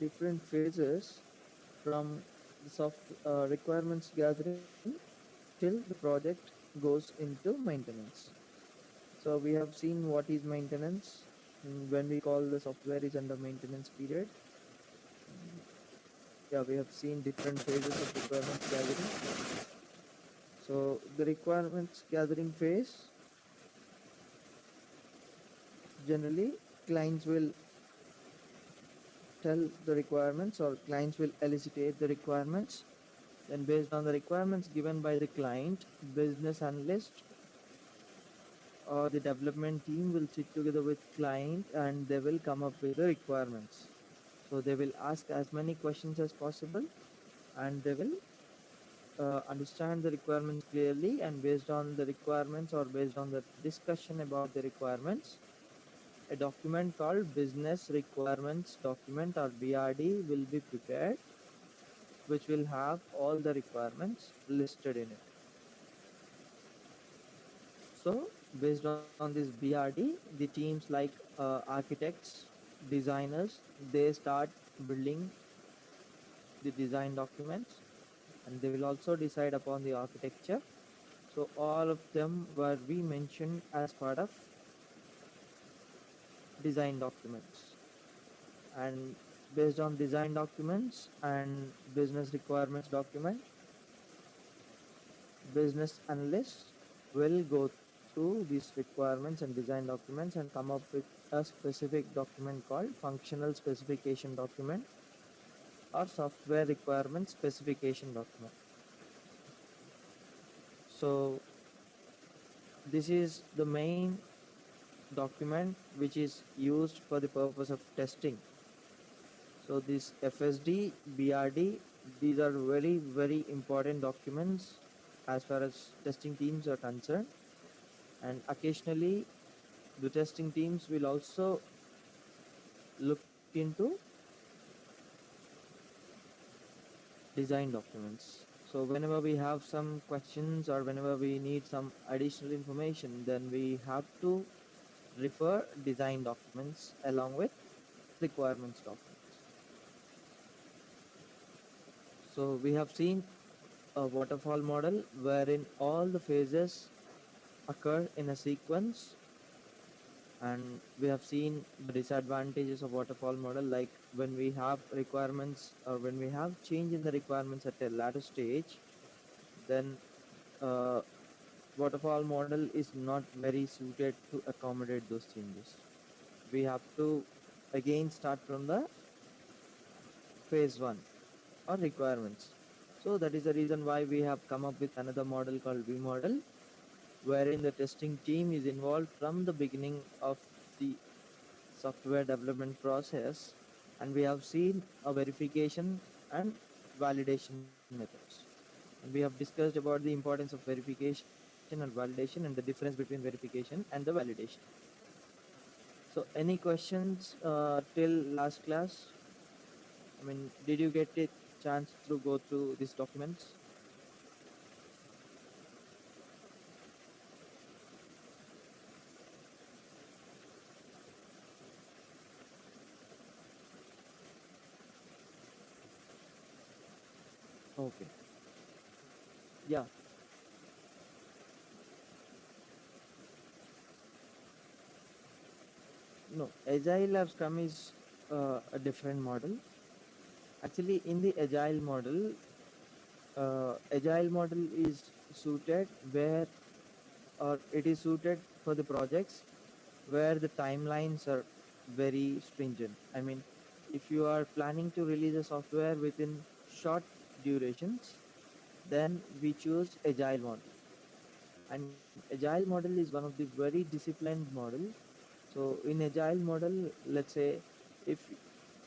different phases from the soft requirements gathering till the project goes into maintenance. So we have seen what is maintenance when we call the software is under maintenance period. Yeah, we have seen different phases of requirements gathering. So the requirements gathering phase, generally clients will tell the requirements or clients will elicitate the requirements. Then based on the requirements given by the client, business analyst or the development team will sit together with client and they will come up with the requirements. So they will ask as many questions as possible and they will understand the requirements clearly, and based on the requirements or based on the discussion about the requirements, a document called business requirements document or BRD will be prepared, which will have all the requirements listed in it. So based on this BRD, the teams like architects, designers, they start building the design documents and they will also decide upon the architecture. So all of them were we mentioned as part of design documents. And based on design documents and business requirements document, business analysts will go through these requirements and design documents and come up with a specific document called functional specification document or software requirement specification document. So this is the main document which is used for the purpose of testing. So this FSD, BRD, these are very important documents as far as testing teams are concerned. And occasionally the testing teams will also look into design documents. So whenever we have some questions or whenever we need some additional information, then we have to refer design documents along with requirements documents. So we have seen a waterfall model wherein all the phases occur in a sequence, and we have seen the disadvantages of waterfall model, like when we have requirements or when we have change in the requirements at a later stage, then uh, waterfall model is not very suited to accommodate those changes. We have to again start from the phase 1 or requirements. So that is the reason why we have come up with another model called V model, wherein the testing team is involved from the beginning of the software development process, and we have seen a verification and validation methods. And we have discussed about the importance of verification and validation and the difference between verification and the validation. So any questions till last class? I mean, did you get a chance to go through these documents? Okay. Yeah. No, Agile or Scrum is a different model. Actually, in the Agile model is suited where, or it is suited for the projects where the timelines are very stringent. I mean, if you are planning to release a software within short durations, then we choose Agile model. And Agile model is one of the very disciplined model. So in Agile model, let's say if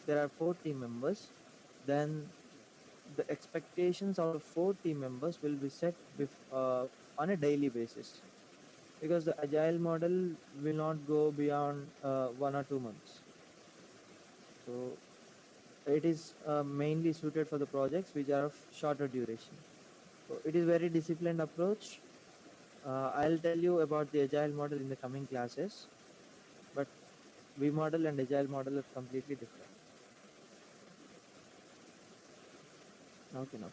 there are 4 team members, then the expectations out of 4 team members will be set on a daily basis, because the agile model will not go beyond 1 or 2 months. So it is mainly suited for the projects which are of shorter duration. So it is very disciplined approach. I'll tell you about the agile model in the coming classes, but V model and agile model are completely different. Okay, no problem.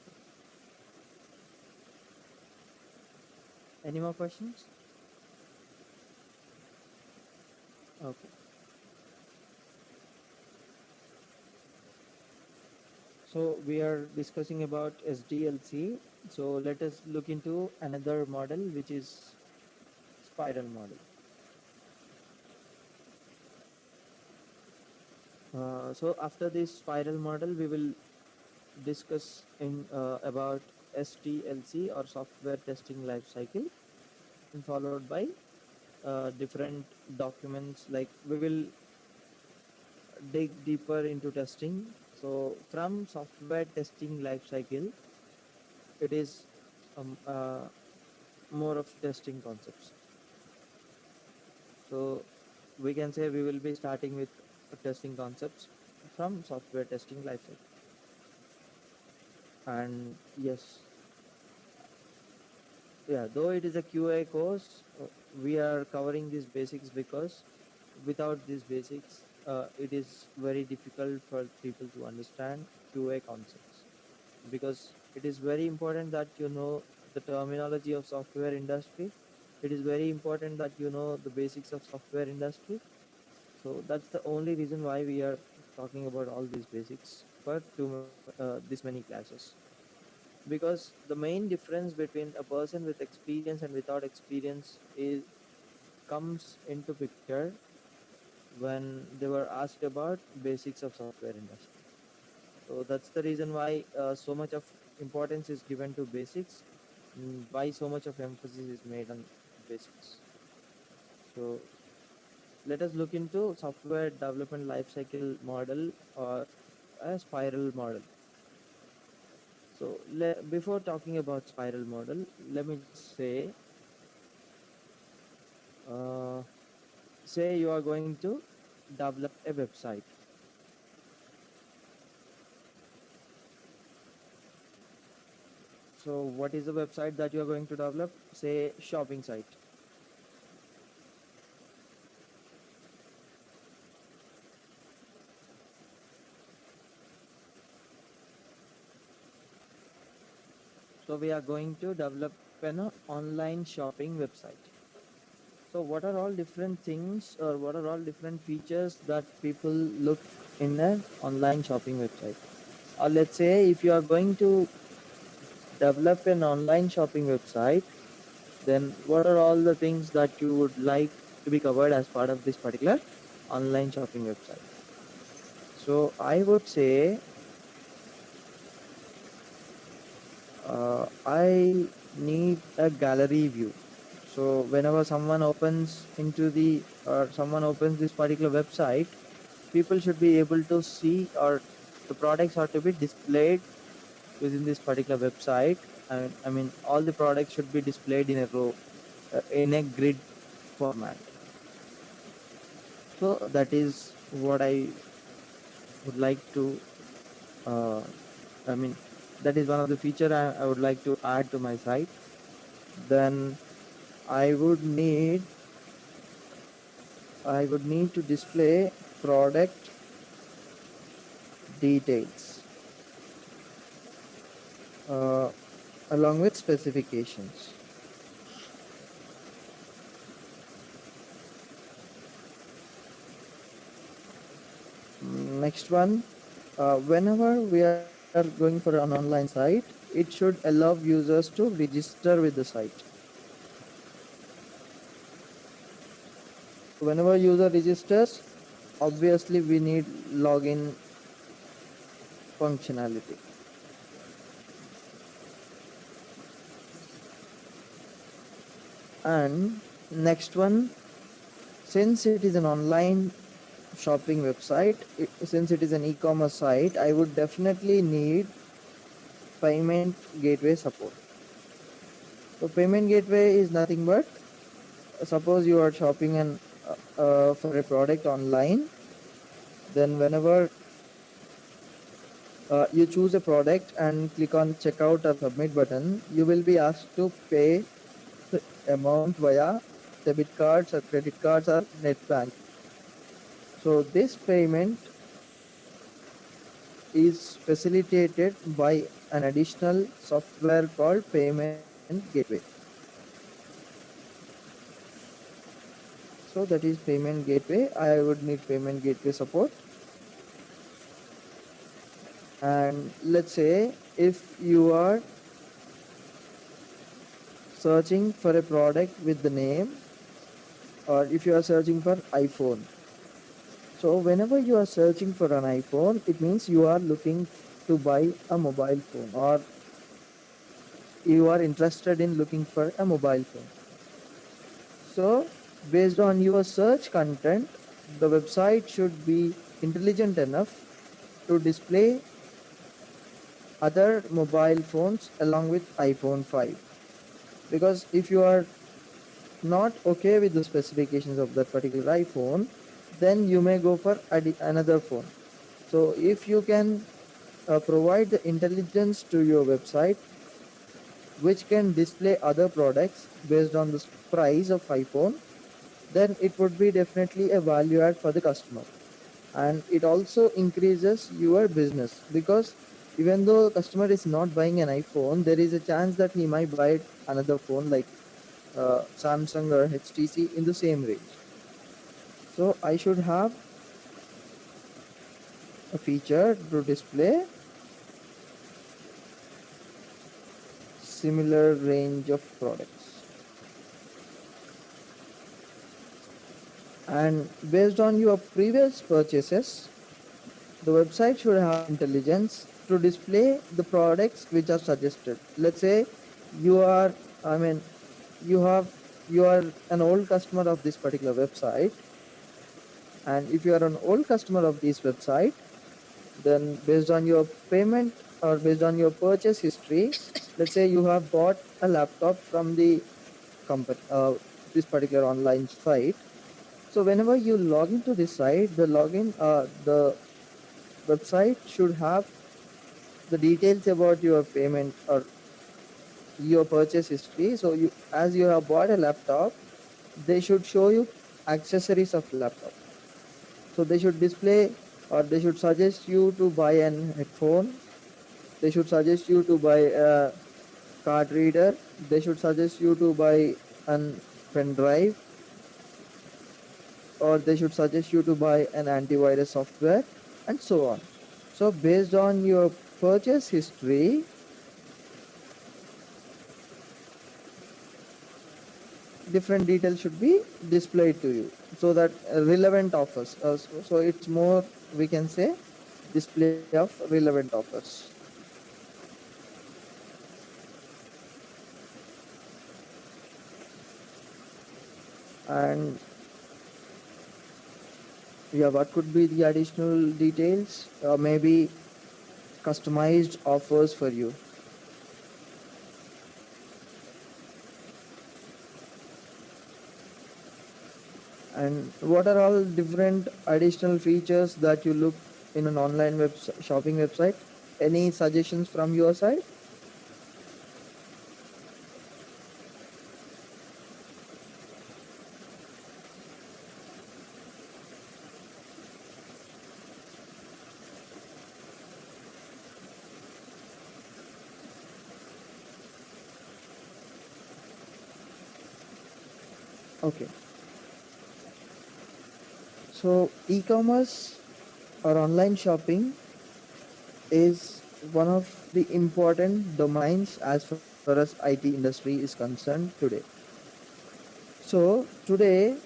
Any more questions? Okay. So we are discussing about SDLC. So let us look into another model, which is spiral model. So after this spiral model, we will discuss in about STLC or software testing life cycle, and followed by different documents. Like we will dig deeper into testing. So from software testing life cycle, it is more of testing concepts. So we can say we will be starting with testing concepts from software testing lifecycle. And yes, yeah, though it is a QA course, we are covering these basics because without these basics, it is very difficult for people to understand QA concepts, because it is very important that you know the terminology of software industry. It is very important that you know the basics of software industry. So that's the only reason why we are talking about all these basics for this many classes. Because the main difference between a person with experience and without experience is comes into picture when they were asked about basics of software industry. So that's the reason why so much of importance is given to basics, why so much of emphasis is made on basics. So let us look into software development lifecycle model or a spiral model. So before talking about spiral model, let me just uh, say you are going to develop a website. So what is the website that you are going to develop? Say shopping site. So we are going to develop an online shopping website. So what are all different things or what are all different features that people look in an online shopping website? Or let's say if you are going to develop an online shopping website, then what are all the things that you would like to be covered as part of this particular online shopping website? So I would say I need a gallery view. So whenever someone opens into the or someone opens this particular website, people should be able to see, or the products are to be displayed within this particular website. I mean all the products should be displayed in a row, in a grid format. So that is what I would like to uh, I mean that is one of the feature I would like to add to my site. Then I would need to display product details uh, along with specifications. Next one, whenever we are going for an online site, it should allow users to register with the site. Whenever user registers, obviously we need login functionality. And next one, since it is an online shopping website, since it is an e-commerce site, I would definitely need payment gateway support. So payment gateway is nothing but, suppose you are shopping for a product online, then whenever you choose a product and click on checkout or submit button, you will be asked to pay the amount via debit cards or credit cards or net bank. So this payment is facilitated by an additional software called Payment Gateway. So that is Payment Gateway. I would need Payment Gateway support. And let's say if you are searching for a product with the name, or if you are searching for iPhone. So whenever you are searching for an iPhone, it means you are looking to buy a mobile phone, or you are interested in looking for a mobile phone. So based on your search content, the website should be intelligent enough to display other mobile phones along with iPhone 5. Because if you are not okay with the specifications of that particular iPhone, then you may go for another phone. So if you can provide the intelligence to your website which can display other products based on the price of iPhone, then it would be definitely a value add for the customer. And it also increases your business, because even though the customer is not buying an iPhone, there is a chance that he might buy another phone like Samsung or HTC in the same range. So I should have a feature to display similar range of products. And based on your previous purchases, the website should have intelligence to display the products which are suggested. Let's say you are, I mean, you have, you are an old customer of this particular website, and if you are an old customer of this website, then based on your payment or based on your purchase history, let's say you have bought a laptop from the company, this particular online site. So whenever you log into this site, the website should have the details about your payment or your purchase history. So you, as you have bought a laptop, they should show you accessories of laptop. So they should display, or they should suggest you to buy an headphone. They should suggest you to buy a card reader. They should suggest you to buy an pen drive, or they should suggest you to buy an antivirus software, and so on. So based on your purchase history, different details should be displayed to you, so that relevant offers, so it's more, we can say, display of relevant offers. And yeah, what could be the additional details? Maybe customized offers for you. And what are all different additional features that you look in an online shopping website? Any suggestions from your side? Okay. So e-commerce or online shopping is one of the important domains as far as IT industry is concerned today. So today,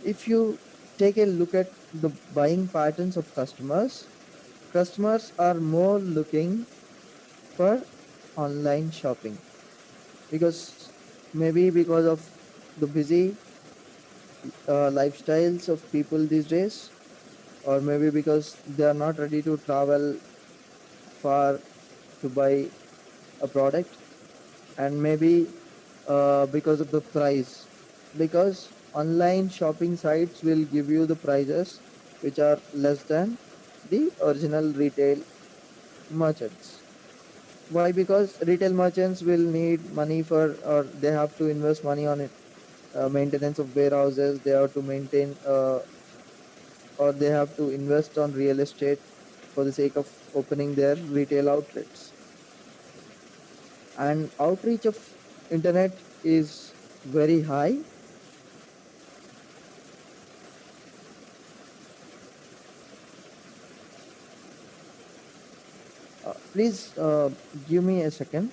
if you take a look at the buying patterns of customers, customers are more looking for online shopping, because maybe because of the busy lifestyles of people these days, or maybe because they are not ready to travel far to buy a product, and maybe because of the price, because online shopping sites will give you the prices which are less than the original retail merchants. Why? Because retail merchants will need money for, or they have to invest money on it, maintenance of warehouses, they have to maintain, or they have to invest on real estate for the sake of opening their retail outlets. And outreach of internet is very high. Please give me a second.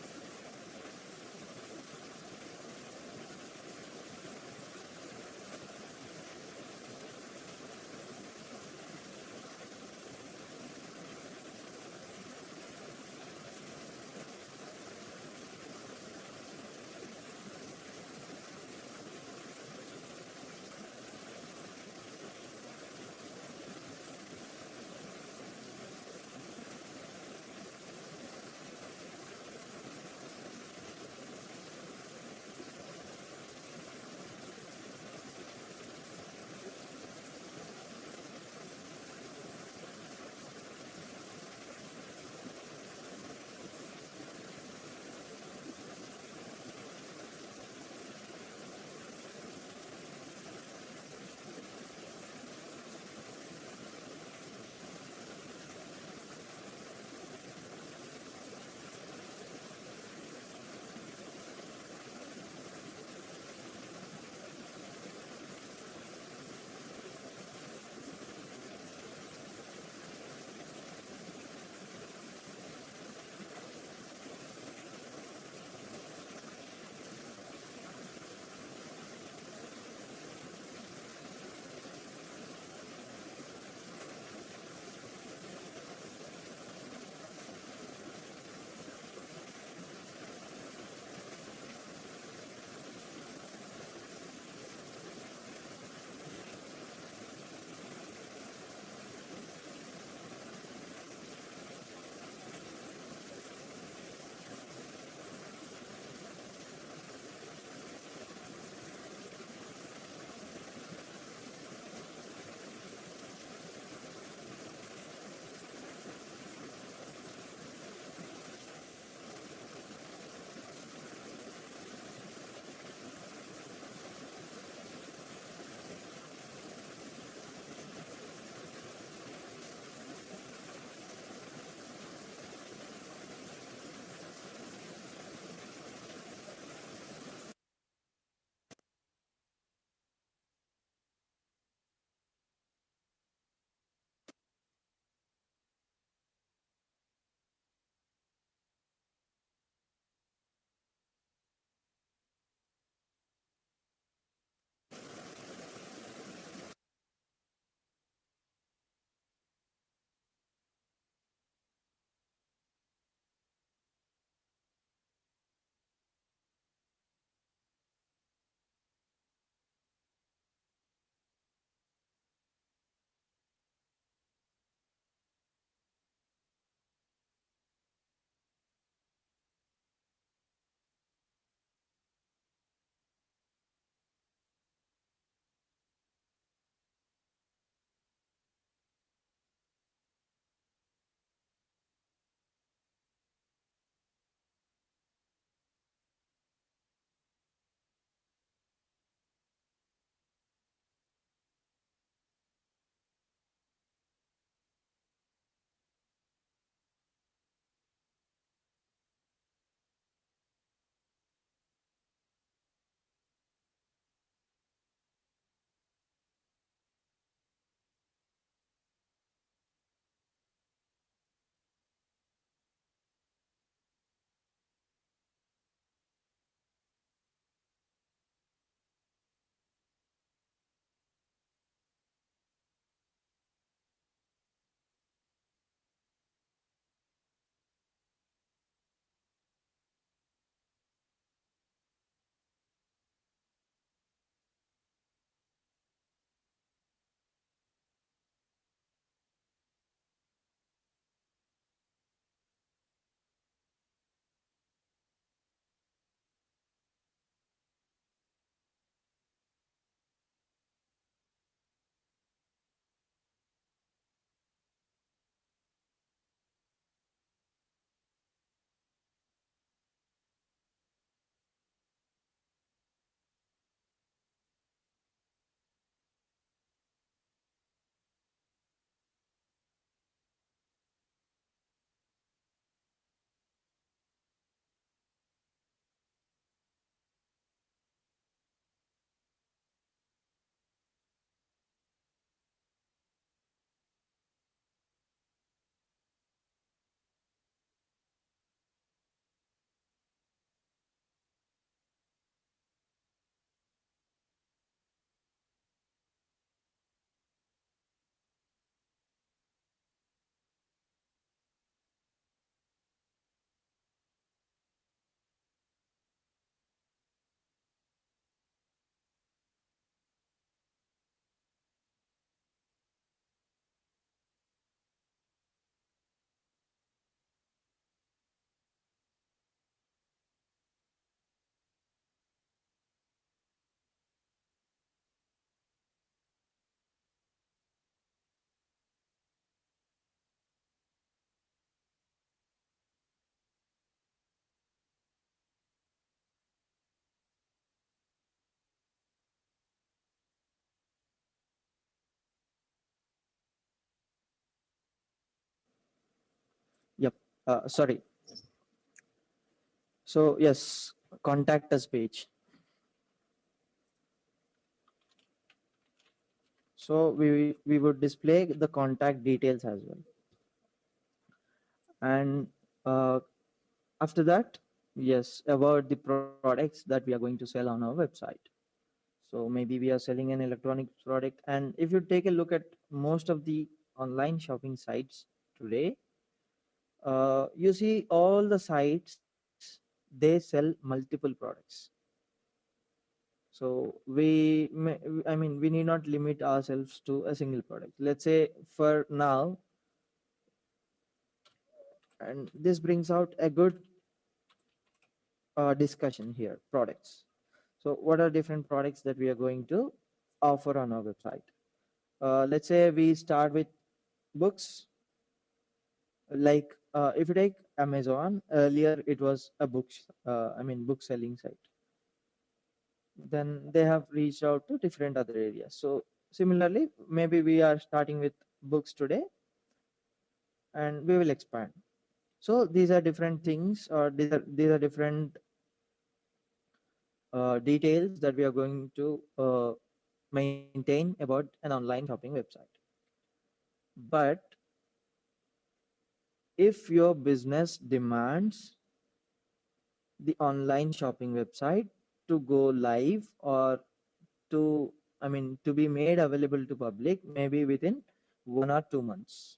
Sorry. So yes, contact us page. So we would display the contact details as well. And uh, after that, yes, about the products that we are going to sell on our website. So maybe we are selling an electronic product, and if you take a look at most of the online shopping sites today, you see all the sites, they sell multiple products. So I mean, we need not limit ourselves to a single product. Let's say for now, and this brings out a good discussion here, products. So what are different products that we are going to offer on our website? Let's say we start with books. Like if you take Amazon, earlier it was a I mean book selling site. Then they have reached out to different other areas. So similarly, maybe we are starting with books today, and we will expand. So these are different things, or these are different details that we are going to maintain about an online shopping website. But if your business demands the online shopping website to go live, or to, I mean, to be made available to public maybe within 1 or 2 months.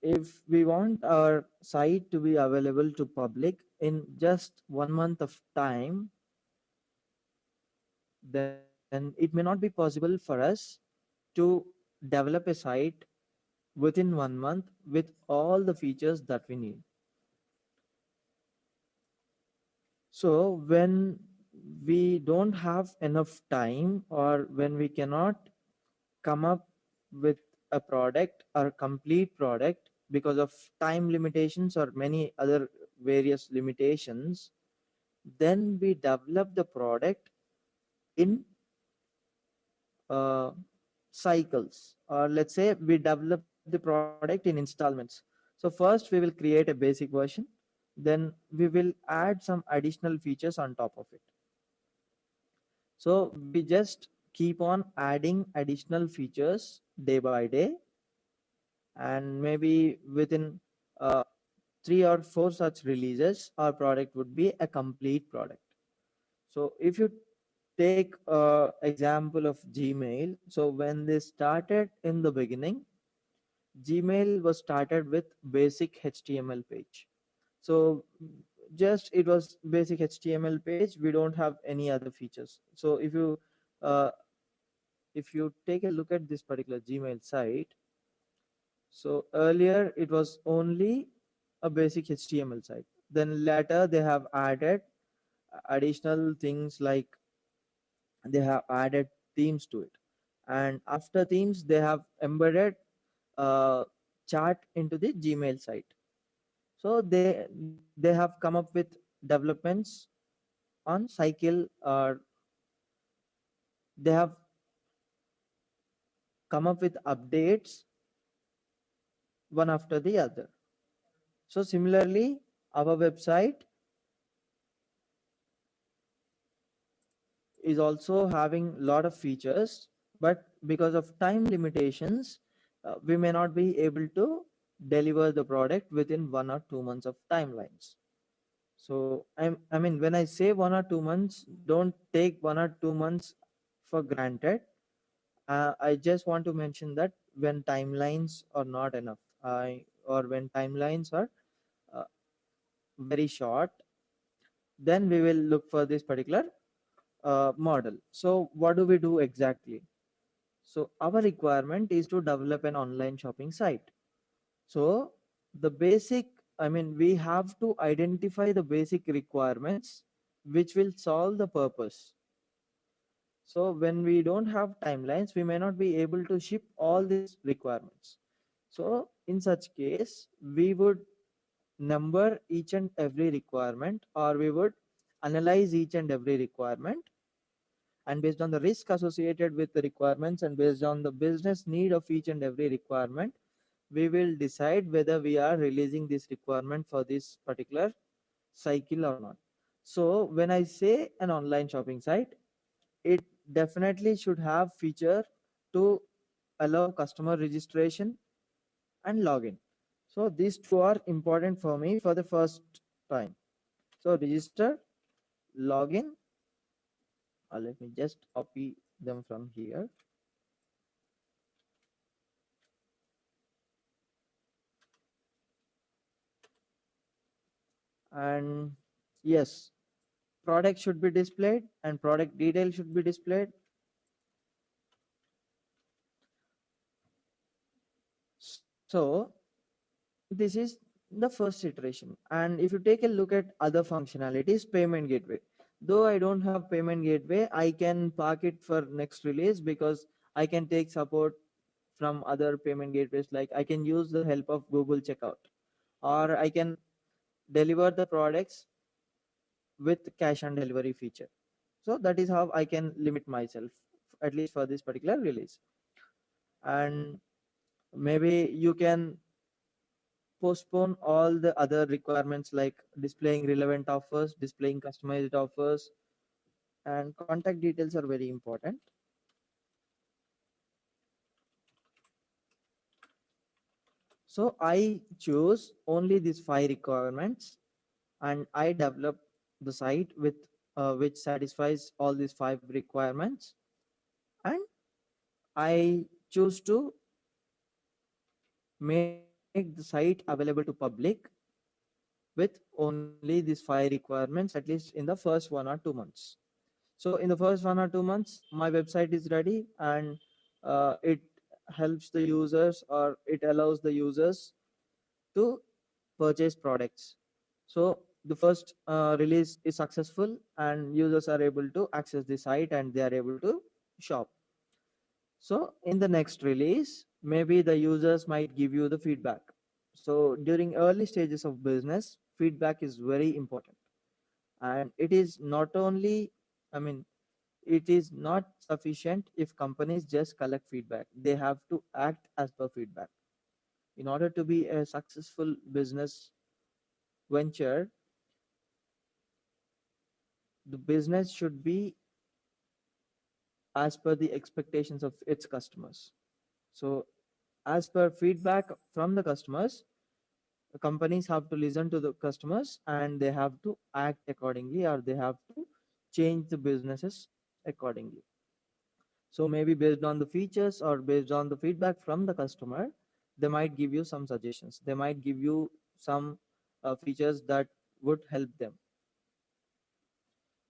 If we want our site to be available to public in just 1 month of time, then it may not be possible for us to develop a site within 1 month with all the features that we need. So when we don't have enough time, or when we cannot come up with a product or complete product because of time limitations or many other various limitations, then we develop the product in uh, cycles, or let's say we develop the product in installments. So first we will create a basic version, then we will add some additional features on top of it. So we just keep on adding additional features day by day, and maybe within uh, 3 or 4 such releases, our product would be a complete product. So if you take example of Gmail, so when they started in the beginning, Gmail was started with basic HTML page. So just it was basic HTML page. We don't have any other features. So uh, if you take a look at this particular Gmail site, so earlier it was only a basic HTML site. Then later they have added additional things, like they have added themes to it. And after themes, they have embedded uh, chat into the Gmail site. So they have come up with developments on cycle, or they have come up with updates one after the other. So similarly, our website is also having a lot of features, but because of time limitations, we may not be able to deliver the product within 1 or 2 months of timelines. So I mean, when I say 1 or 2 months, don't take 1 or 2 months for granted. I just want to mention that when timelines are not enough, or when timelines are uh, very short, then we will look for this particular model. So what do we do exactly? So our requirement is to develop an online shopping site. So the basic, I mean, we have to identify the basic requirements which will solve the purpose. So when we don't have timelines, we may not be able to ship all these requirements. So in such case, we would number each and every requirement, or we would analyze each and every requirement, and based on the risk associated with the requirements, and based on the business need of each and every requirement, we will decide whether we are releasing this requirement for this particular cycle or not. So when I say an online shopping site, it definitely should have feature to allow customer registration and login. So these two are important for me for the first time. So register, login, let me just copy them from here. And yes, product should be displayed and product detail should be displayed. So this is the first iteration. And if you take a look at other functionalities, payment gateway, though I don't have payment gateway, I can park it for next release because I can take support from other payment gateways. Like I can use the help of Google checkout, or I can deliver the products with cash on delivery feature. So that is how I can limit myself, at least for this particular release. And maybe you can postpone all the other requirements like displaying relevant offers, displaying customized offers, and contact details are very important. So I choose only these 5 requirements and I develop the site with which satisfies all these 5 requirements, and I choose to make the site available to public with only these 5 requirements, at least in the first 1 or 2 months. So in the first 1 or 2 months, my website is ready, and it helps the users, or it allows the users to purchase products. So the first release is successful and users are able to access the site and they are able to shop. So in the next release, maybe the users might give you the feedback. So during early stages of business, feedback is very important. And it is not only, I mean, it is not sufficient if companies just collect feedback. They have to act as per feedback. In order to be a successful business venture, the business should be as per the expectations of its customers. So as per feedback from the customers, the companies have to listen to the customers and they have to act accordingly, or they have to change the businesses accordingly. So maybe based on the features or based on the feedback from the customer, they might give you some suggestions. They might give you some features that would help them.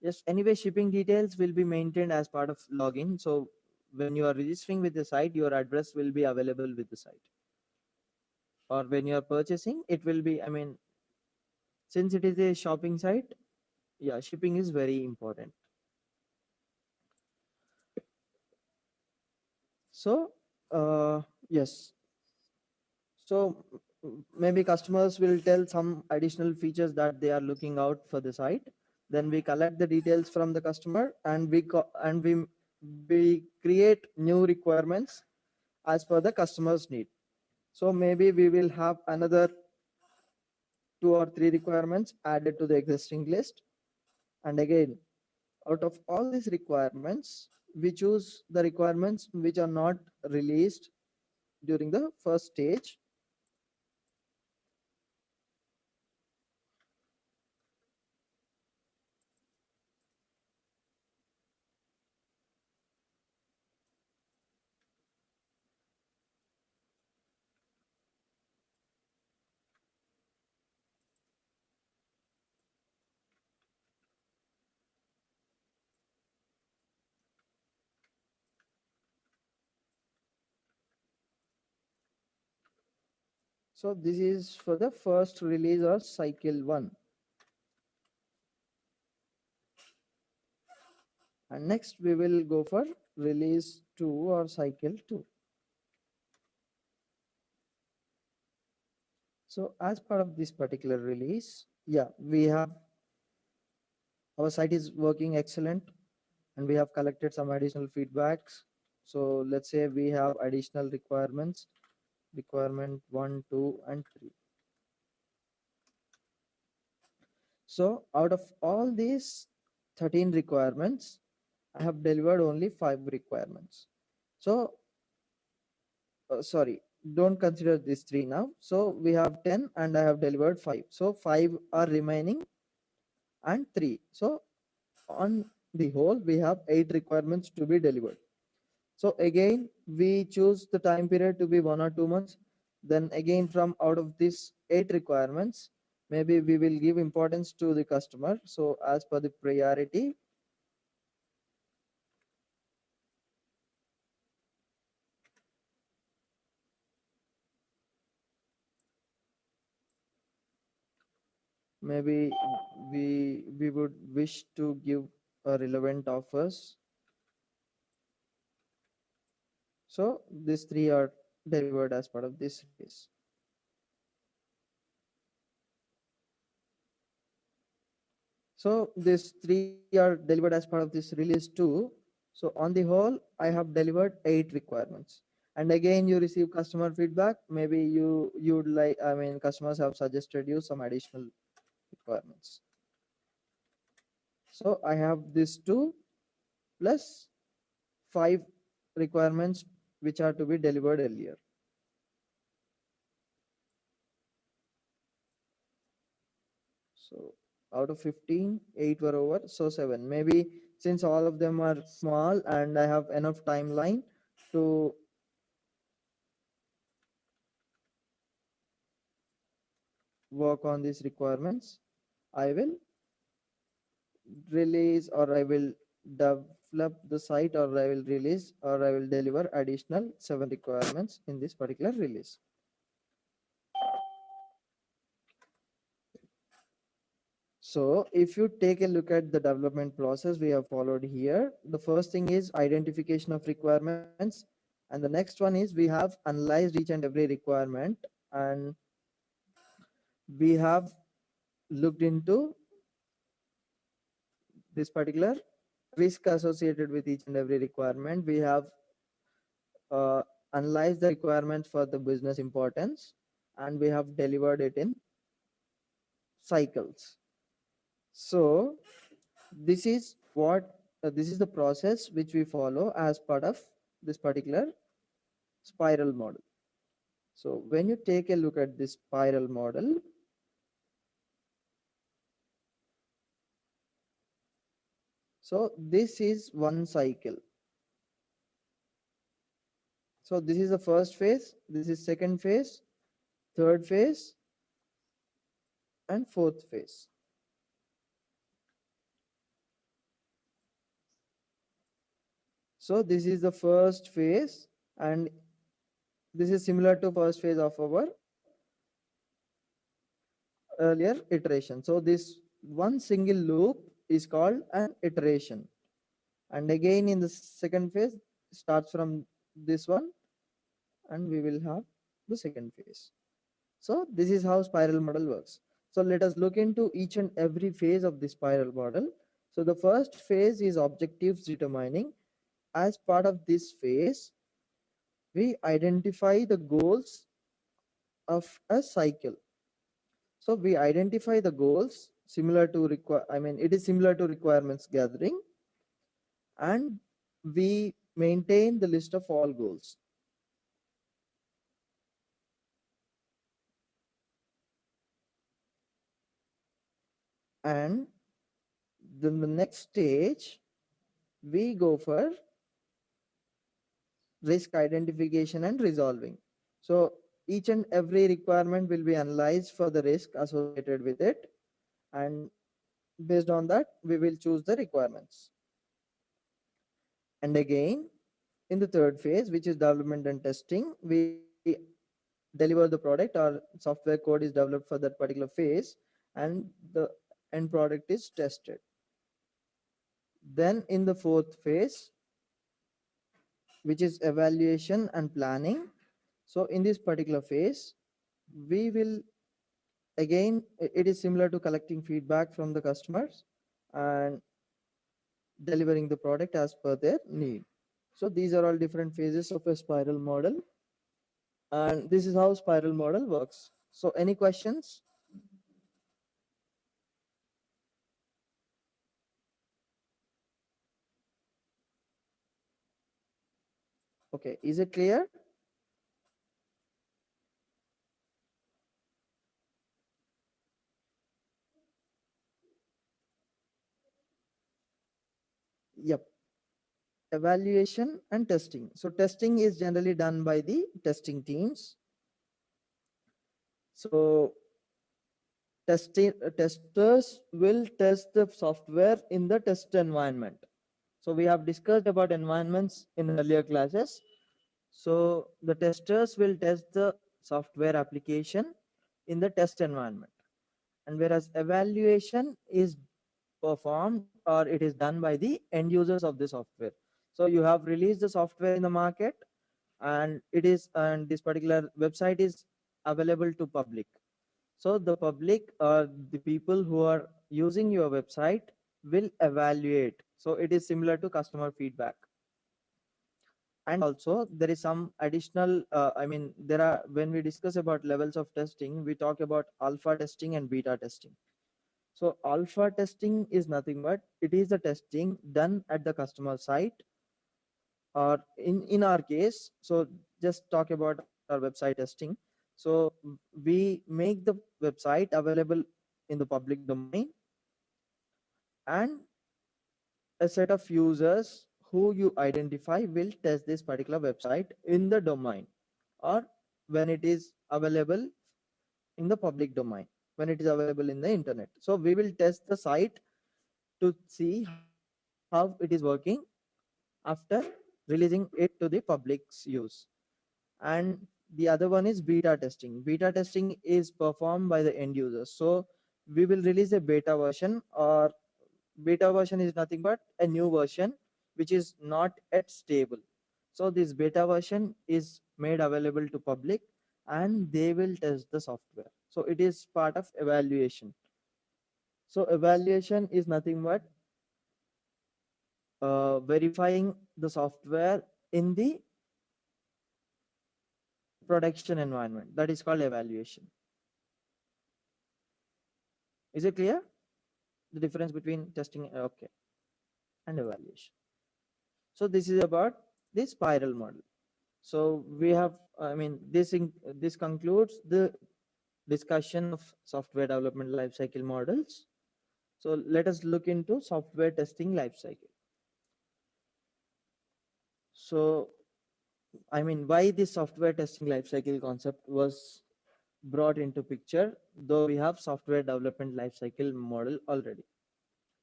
Yes, anyway, shipping details will be maintained as part of login. So when you are registering with the site, your address will be available with the site. Or when you are purchasing, it will be, I mean, since it is a shopping site, yeah, shipping is very important. So, yes. So maybe customers will tell some additional features that they are looking out for the site. Then we collect the details from the customer and we create new requirements as per the customer's need. So maybe we will have another 2 or 3 requirements added to the existing list. And again, out of all these requirements, we choose the requirements which are not released during the first stage. So this is for the first release or cycle 1. And next we will go for release 2 or cycle 2. So as part of this particular release, yeah, we have, our site is working excellent and we have collected some additional feedbacks. So let's say we have additional requirements requirement 1, 2, and 3. So out of all these 13 requirements, I have delivered only 5 requirements. So, sorry, don't consider these 3 now. So we have 10 and I have delivered 5. So 5 are remaining and 3. So on the whole, we have 8 requirements to be delivered. So again, we choose the time period to be 1 or 2 months. Then again, from out of these 8 requirements, maybe we will give importance to the customer. So as per the priority, maybe we would wish to give a relevant offers. So these 3 are delivered as part of this release. So these 3 are delivered as part of this release too. So on the whole, I have delivered 8 requirements. And again, you receive customer feedback. Maybe you'd like, I mean, customers have suggested you some additional requirements. So I have this 2 plus 5 requirements which are to be delivered earlier. So out of 15, 8 were over, so 7. Maybe since all of them are small and I have enough timeline to work on these requirements, I will release or I will develop the site or I will release or I will deliver additional 7 requirements in this particular release. So if you take a look at the development process we have followed here, the first thing is identification of requirements. And the next one is we have analyzed each and every requirement and we have looked into this particular risk associated with each and every requirement. We have uh, analyzed the requirements for the business importance and we have delivered it in cycles. So this is what this is the process which we follow as part of this particular spiral model. So when you take a look at this spiral model, so this is one cycle. So this is the first phase, this is second phase, third phase, and fourth phase. So this is the first phase and this is similar to first phase of our earlier iteration. So this one single loop is called an iteration. And again in the second phase starts from this one and we will have the second phase. So this is how spiral model works. So let us look into each and every phase of the spiral model. So the first phase is objectives determining. As part of this phase, we identify the goals of a cycle. So we identify the goals similar to it is similar to requirements gathering and we maintain the list of all goals. And then the next stage, we go for risk identification and resolving. So each and every requirement will be analyzed for the risk associated with it. And based on that, we will choose the requirements. And again, in the third phase, which is development and testing, we deliver the product or software code is developed for that particular phase and the end product is tested. Then in the fourth phase, which is evaluation and planning. So in this particular phase, we will again, it is similar to collecting feedback from the customers and delivering the product as per their need. So these are all different phases of a spiral model. And this is how spiral model works. So any questions? Okay, is it clear? Yep. Evaluation and testing. So testing is generally done by the testing teams. So testers will test the software in the test environment. So we have discussed about environments in earlier classes. So the testers will test the software application in the test environment. And whereas evaluation is performed or it is done by the end users of the software. So you have released the software in the market, and this particular website is available to public. So the public or the people who are using your website will evaluate. So it is similar to customer feedback. And also there is some additional, there are, when we discuss about levels of testing, we talk about alpha testing and beta testing. So alpha testing is nothing but it is the testing done at the customer site, or in our case, so just talk about our website testing. So we make the website available in the public domain, and a set of users who you identify will test this particular website in the domain, or when it is available in the public domain, when it is available in the internet. So we will test the site to see how it is working after releasing it to the public's use. And the other one is beta testing. Beta testing is performed by the end users. So we will release a beta version, or beta version is nothing but a new version which is not yet stable. So this beta version is made available to public, and they will test the software. So it is part of evaluation. So evaluation is nothing but verifying the software in the production environment. That is called evaluation. Is it clear? The difference between testing, okay, and evaluation. So this is about the spiral model. So we have, this concludes the discussion of software development lifecycle models. So let us look into software testing lifecycle. So, why this software testing lifecycle concept was brought into picture, though we have software development lifecycle model already,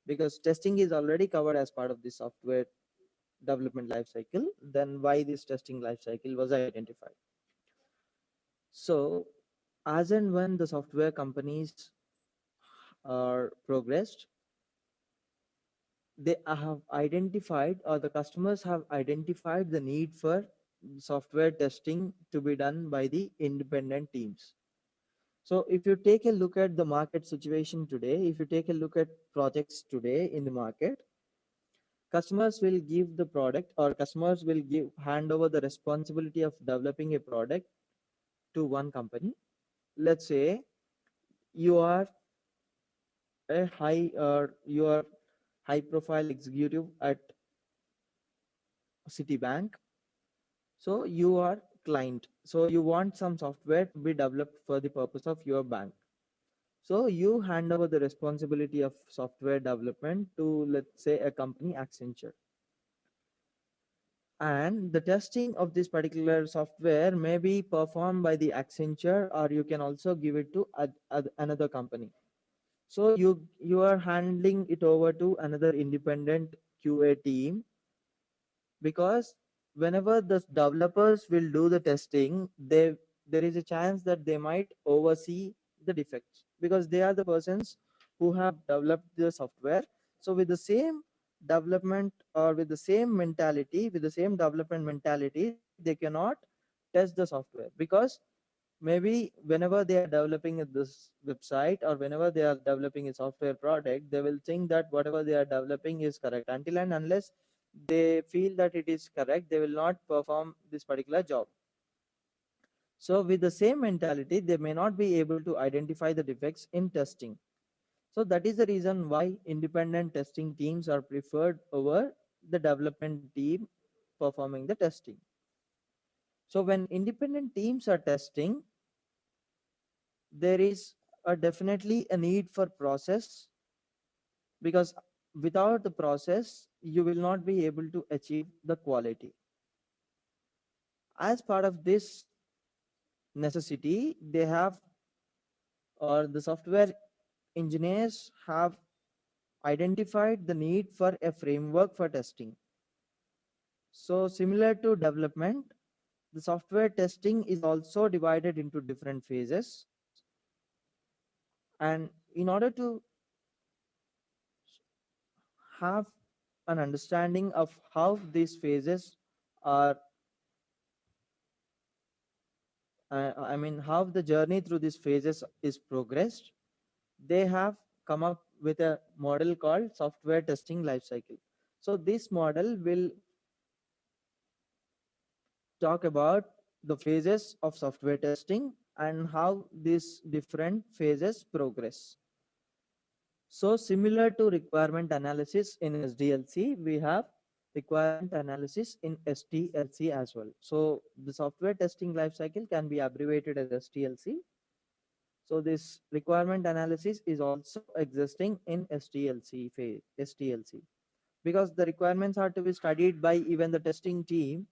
because testing is already covered as part of the software development lifecycle. Then why this testing lifecycle was identified? So as and when the software companies are progressed, they have identified, or the customers have identified, the need for software testing to be done by the independent teams. So if you take a look at the market situation today, if you take a look at projects today in the market, customers will give the product, or customers will give hand over the responsibility of developing a product to one company. Let's say you are a high, or you are high profile executive at Citibank. So you are client, so you want some software to be developed for the purpose of your bank. So you hand over the responsibility of software development to, let's say, a company Accenture, and the testing of this particular software may be performed by the Accenture, or you can also give it to another company. So you are handing it over to another independent QA team, because whenever the developers will do the testing, there is a chance that they might oversee the defects, because they are the persons who have developed the software. So with the same development, or with the same mentality, with the same development mentality, they cannot test the software, because maybe whenever they are developing this website, or whenever they are developing a software product, they will think that whatever they are developing is correct. Until and unless they feel that it is correct, they will not perform this particular job. So with the same mentality, they may not be able to identify the defects in testing. So that is the reason why independent testing teams are preferred over the development team performing the testing. So when independent teams are testing, there is definitely a need for process, because without the process, you will not be able to achieve the quality. As part of this necessity, they have, or the software engineers have identified the need for a framework for testing. So similar to development, the software testing is also divided into different phases. And in order to have an understanding of how these phases are, I mean, how the journey through these phases is progressed, they have come up with a model called software testing lifecycle. So this model will talk about the phases of software testing and how these different phases progress. So similar to requirement analysis in SDLC, we have requirement analysis in STLC as well. So the software testing lifecycle can be abbreviated as STLC. So this requirement analysis is also existing in STLC phase, STLC, because the requirements are to be studied by even the testing team.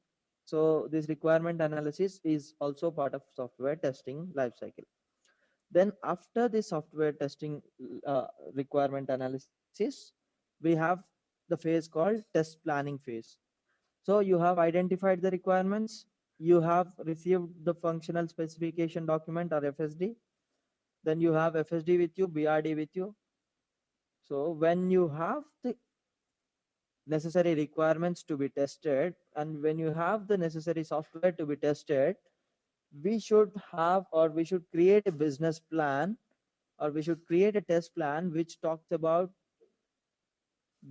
So this requirement analysis is also part of software testing lifecycle. Then after the software testing uh, requirement analysis, we have the phase called test planning phase. So you have identified the requirements, you have received the functional specification document or FSD, then you have FSD with you, BRD with you. So when you have the necessary requirements to be tested, and when you have the necessary software to be tested, we should have, or we should create a business plan, or we should create a test plan which talks about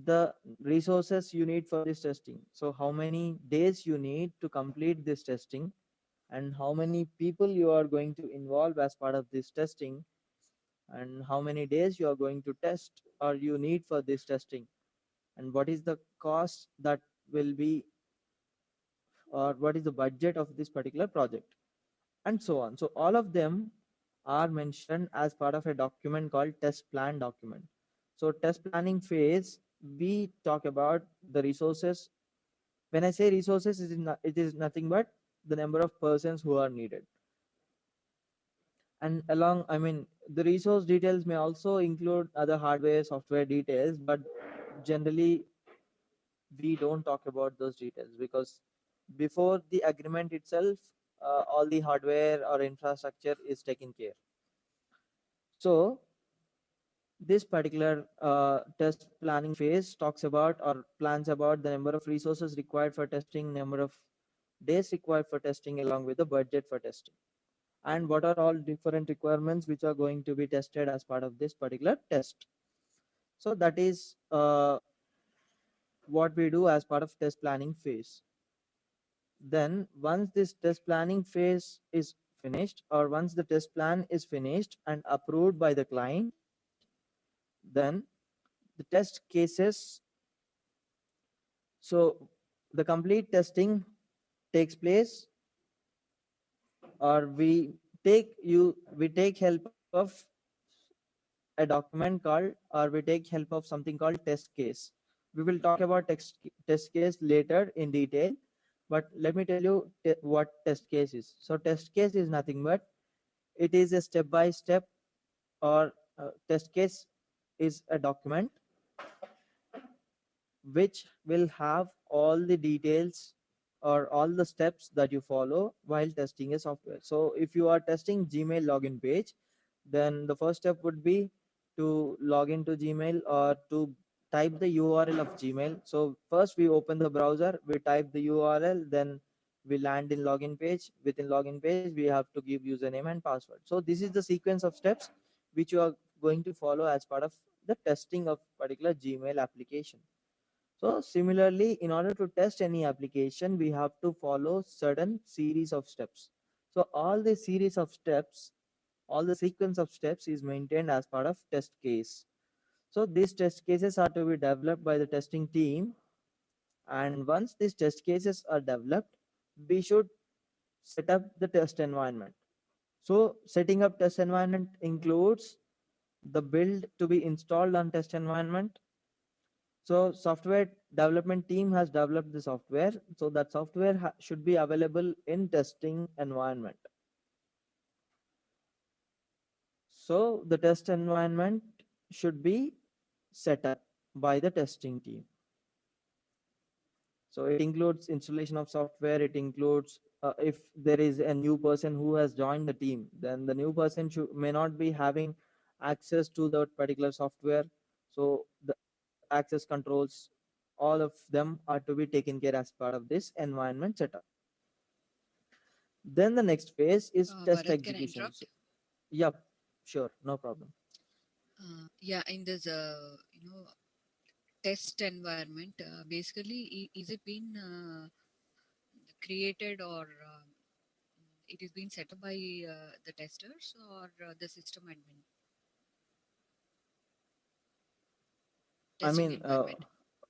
the resources you need for this testing. So how many days you need to complete this testing, and how many people you are going to involve as part of this testing, and how many days you are going to test or you need for this testing, and what is the cost that will be, or what is the budget of this particular project, and so on. So all of them are mentioned as part of a document called test plan document. So test planning phase, we talk about the resources. When I say resources, it is nothing but the number of persons who are needed. And along, I mean, the resource details may also include other hardware, software details, but generally we don't talk about those details, because before the agreement itself, all the hardware or infrastructure is taken care. So this particular test planning phase talks about or plans about the number of resources required for testing, number of days required for testing, along with the budget for testing, and what are all different requirements which are going to be tested as part of this particular test. So that is what we do as part of test planning phase. Then once this test planning phase is finished, or once the test plan is finished and approved by the client, then the test cases, so the complete testing takes place, or we take help of a document called, or we take help of something called test case. We will talk about test case later in detail, but let me tell you what test case is. So test case is nothing but, it is a step by step, or test case is a document which will have all the details or all the steps that you follow while testing a software. So if you are testing Gmail login page, then the first step would be to log into Gmail or to type the URL of Gmail. So first we open the browser, we type the URL, then we land in login page. Within login page, we have to give username and password. So this is the sequence of steps which you are going to follow as part of the testing of particular Gmail application. So similarly, in order to test any application, we have to follow certain series of steps. So all the series of steps, all the sequence of steps is maintained as part of test case. So these test cases are to be developed by the testing team, and once these test cases are developed, we should set up the test environment. So setting up test environment includes the build to be installed on test environment. So software development team has developed the software, so that software should be available in testing environment. So the test environment should be set up by the testing team. So it includes installation of software. It includes if there is a new person who has joined the team, then the new person may not be having access to that particular software. So the access controls, all of them are to be taken care as part of this environment setup. Then the next phase is test Bharat, can I execution. interrupt? So, yep, sure, no problem. Yeah, in this test environment, basically, is it been created or it is being set up by the testers or the system admin I testing mean, environment?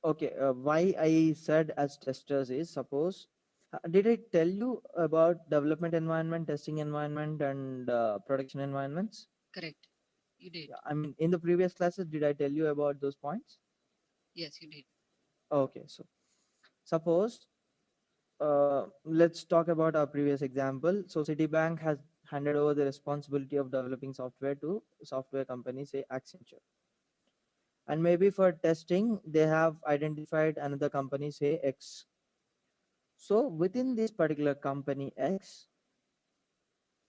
okay, why I said as testers is, suppose, did I tell you about development environment, testing environment, and production environments? Correct. You did. Yeah, I mean, in the previous classes, did I tell you about those points? Yes, you did. Okay, so suppose, let's talk about our previous example. So Citibank has handed over the responsibility of developing software to software company, say Accenture. And maybe for testing, they have identified another company, say X. So within this particular company X,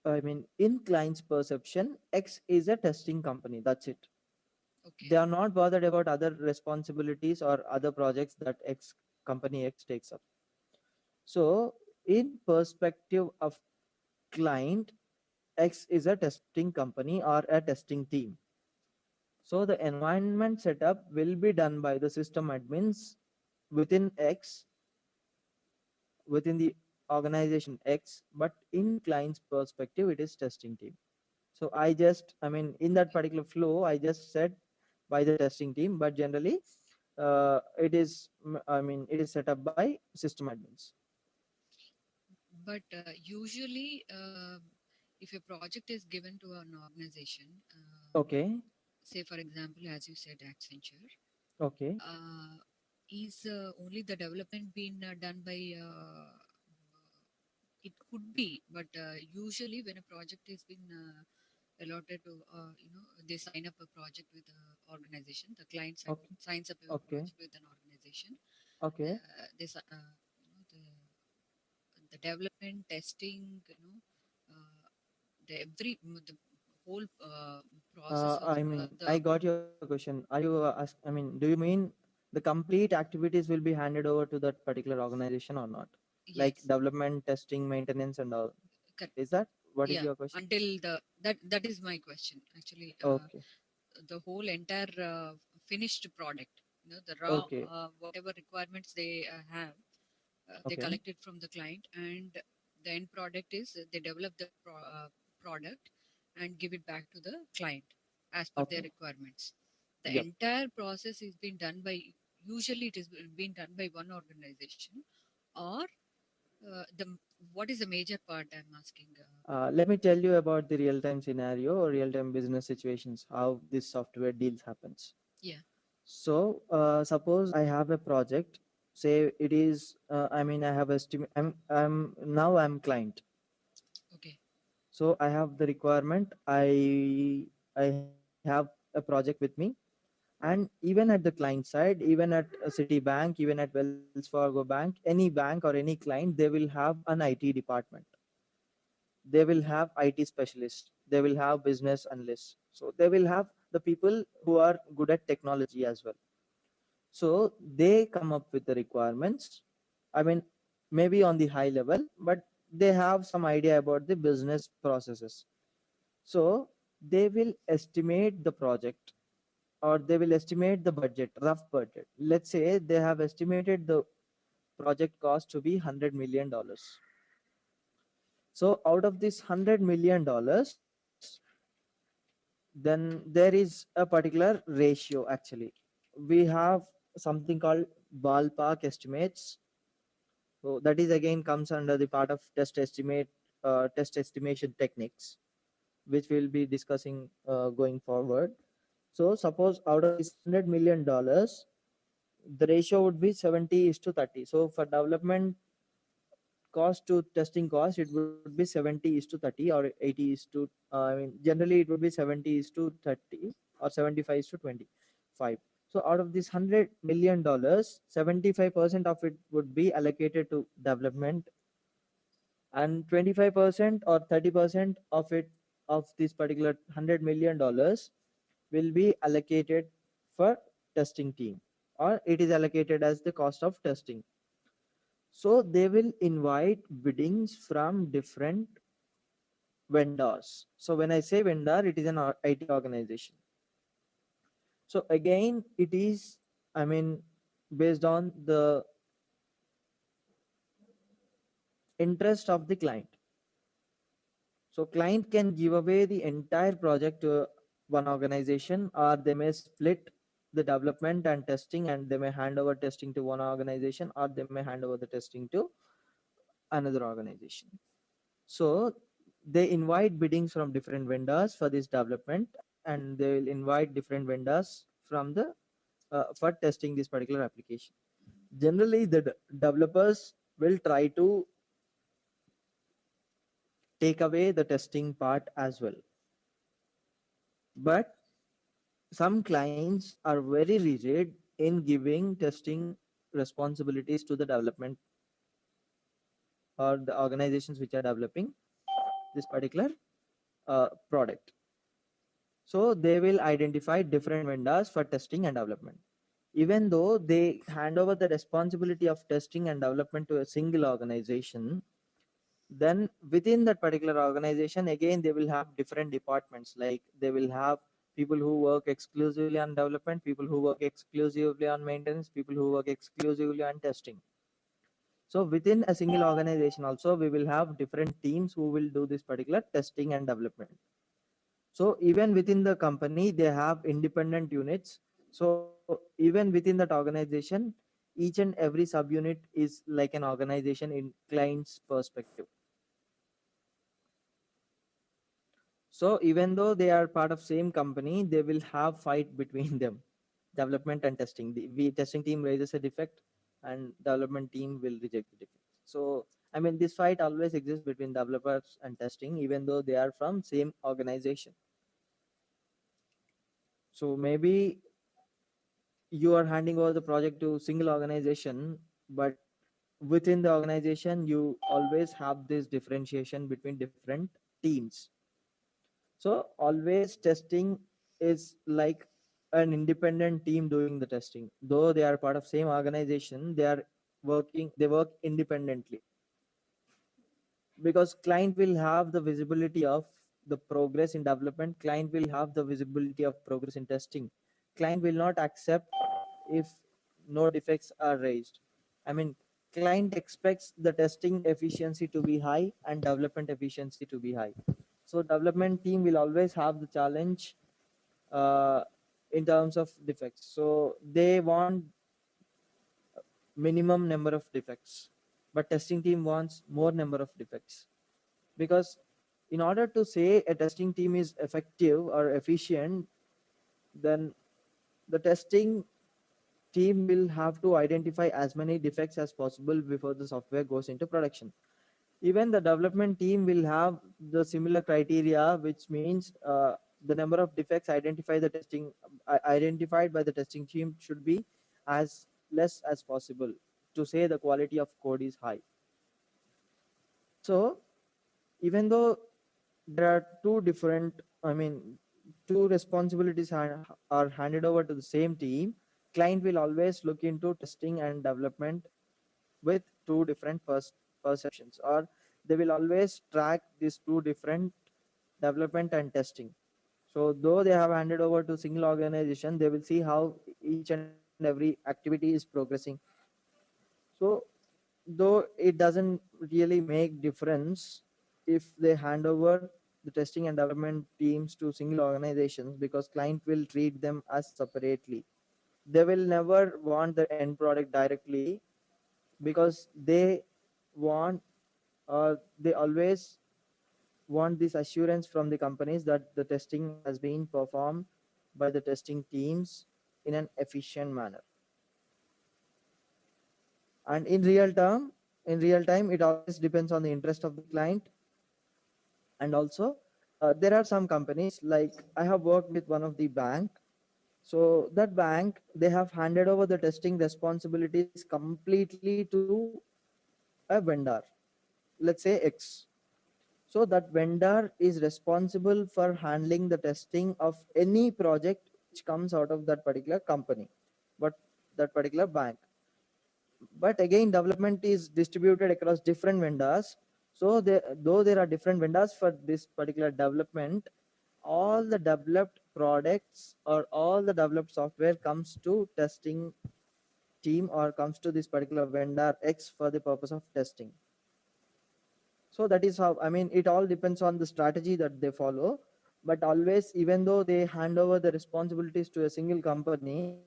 I mean, in client's perception, X is a testing company. That's it. Okay. They are not bothered about other responsibilities or other projects that X company X takes up. So in perspective of client, X is a testing company or a testing team. So the environment setup will be done by the system admins within X, within the organization X, but in client's perspective, it is testing team. So I mean, in that particular flow, I just said by the testing team, but generally, I mean, it is set up by system admins. But usually, if a project is given to an organization, Okay, say for example, as you said, Accenture, okay, uh, is only the development being done by it could be, but usually when a project has been allotted to, they sign up a project with an organization. The client okay, signs up a okay, project with an organization. okay. This, the development, testing, the whole process of I mean, the I got your question. Are you I mean, do you mean the complete activities will be handed over to that particular organization or not? Like yes, development, testing, maintenance, and all. correct. Is that what is Yeah, your question? until that is my question actually. Okay, The whole entire finished product, the raw okay, whatever requirements they have, they okay, collect it from the client, and the end product is they develop the product and give it back to the client as per their okay. requirements. The Yep. entire process is being done by, usually it is being done by one organization, or the what is the major part I'm asking? Let me tell you about the real-time scenario or real-time business situations, how this software deals happens. Yeah. So, suppose I have a project, say it is, I mean, I have estimate, I'm client. Okay. So I have the requirement. I have a project with me, and even at the client side, even at a Citibank, even at Wells Fargo Bank, any bank or any client, they will have an IT department. They will have IT specialists. They will have business analysts. So they will have the people who are good at technology as well. So they come up with the requirements. I mean, maybe on the high level, but they have some idea about the business processes. So they will estimate the project, or they will estimate the budget, rough budget. Let's say they have estimated the project cost to be $100 million. So out of this $100 million, then there is a particular ratio. Actually, we have something called ballpark estimates. So that is again comes under the part of test estimation techniques, which we'll be discussing going forward. So suppose out of this $100 million, the ratio would be 70 is to 30. So for development cost to testing cost, it would be 70 is to 30 or 80 is to, I mean, generally it would be 70 is to 30 or 75 is to 25. So out of this $100 million, 75% of it would be allocated to development, and 25% or 30% of it, of this particular $100 million, will be allocated for testing team, or it is allocated as the cost of testing. So they will invite biddings from different vendors. So when I say vendor, it is an IT organization. So again, it is, I mean, based on the interest of the client. So client can give away the entire project to one organization, or they may split the development and testing, and they may hand over testing to one organization, or they may hand over the testing to another organization. So they invite biddings from different vendors for this development, and they will invite different vendors from the for testing this particular application. Generally, the developers will try to take away the testing part as well, but some clients are very rigid in giving testing responsibilities to the development or the organizations which are developing this particular product. So they will identify different vendors for testing and development. Even though they hand over the responsibility of testing and development to a single organization, then within that particular organization, again, they will have different departments. Like they will have people who work exclusively on development, people who work exclusively on maintenance, people who work exclusively on testing. So within a single organization also, we will have different teams who will do this particular testing and development. So even within the company, they have independent units. So even within that organization, each and every subunit is like an organization in client's perspective. So even though they are part of same company, they will have fight between them, development and testing. The testing team raises a defect, and development team will reject the defect. So I mean, this fight always exists between developers and testing, even though they are from same organization. So maybe you are handing over the project to single organization, but within the organization, you always have this differentiation between different teams. So always testing is like an independent team doing the testing. Though they are part of same organization, they work independently, because client will have the visibility of the progress in development, client will have the visibility of progress in testing. Client will not accept if no defects are raised. I mean, client expects the testing efficiency to be high and development efficiency to be high. So development team will always have the challenge uh, in terms of defects. So they want minimum number of defects, but testing team wants more number of defects. Because in order to say a testing team is effective or efficient, then the testing team will have to identify as many defects as possible before the software goes into production. Even the development team will have the similar criteria, which means the number of defects identified by the testing team should be as less as possible to say the quality of code is high. So even though there are two different, I mean, two responsibilities are handed over to the same team, client will always look into testing and development with two different perceptions, or they will always track these two different development and testing. So though they have handed over to single organization, they will see how each and every activity is progressing. So though it doesn't really make difference, if they hand over the testing and development teams to single organizations, because client will treat them as separately. They will never want the end product directly, because they want, they always want this assurance from the companies that the testing has been performed by the testing teams in an efficient manner. And in real time, it always depends on the interest of the client. And also, there are some companies, like I have worked with one of the bank. So that bank, they have handed over the testing responsibilities completely to a vendor, let's say X. So that vendor is responsible for handling the testing of any project which comes out of that particular company, but that particular bank. But again, development is distributed across different vendors. So though there are different vendors for this particular development, all the developed products or all the developed software comes to testing team, or comes to this particular vendor X for the purpose of testing. So that is how, I mean, it all depends on the strategy that they follow. But always, even though they hand over the responsibilities to a single company,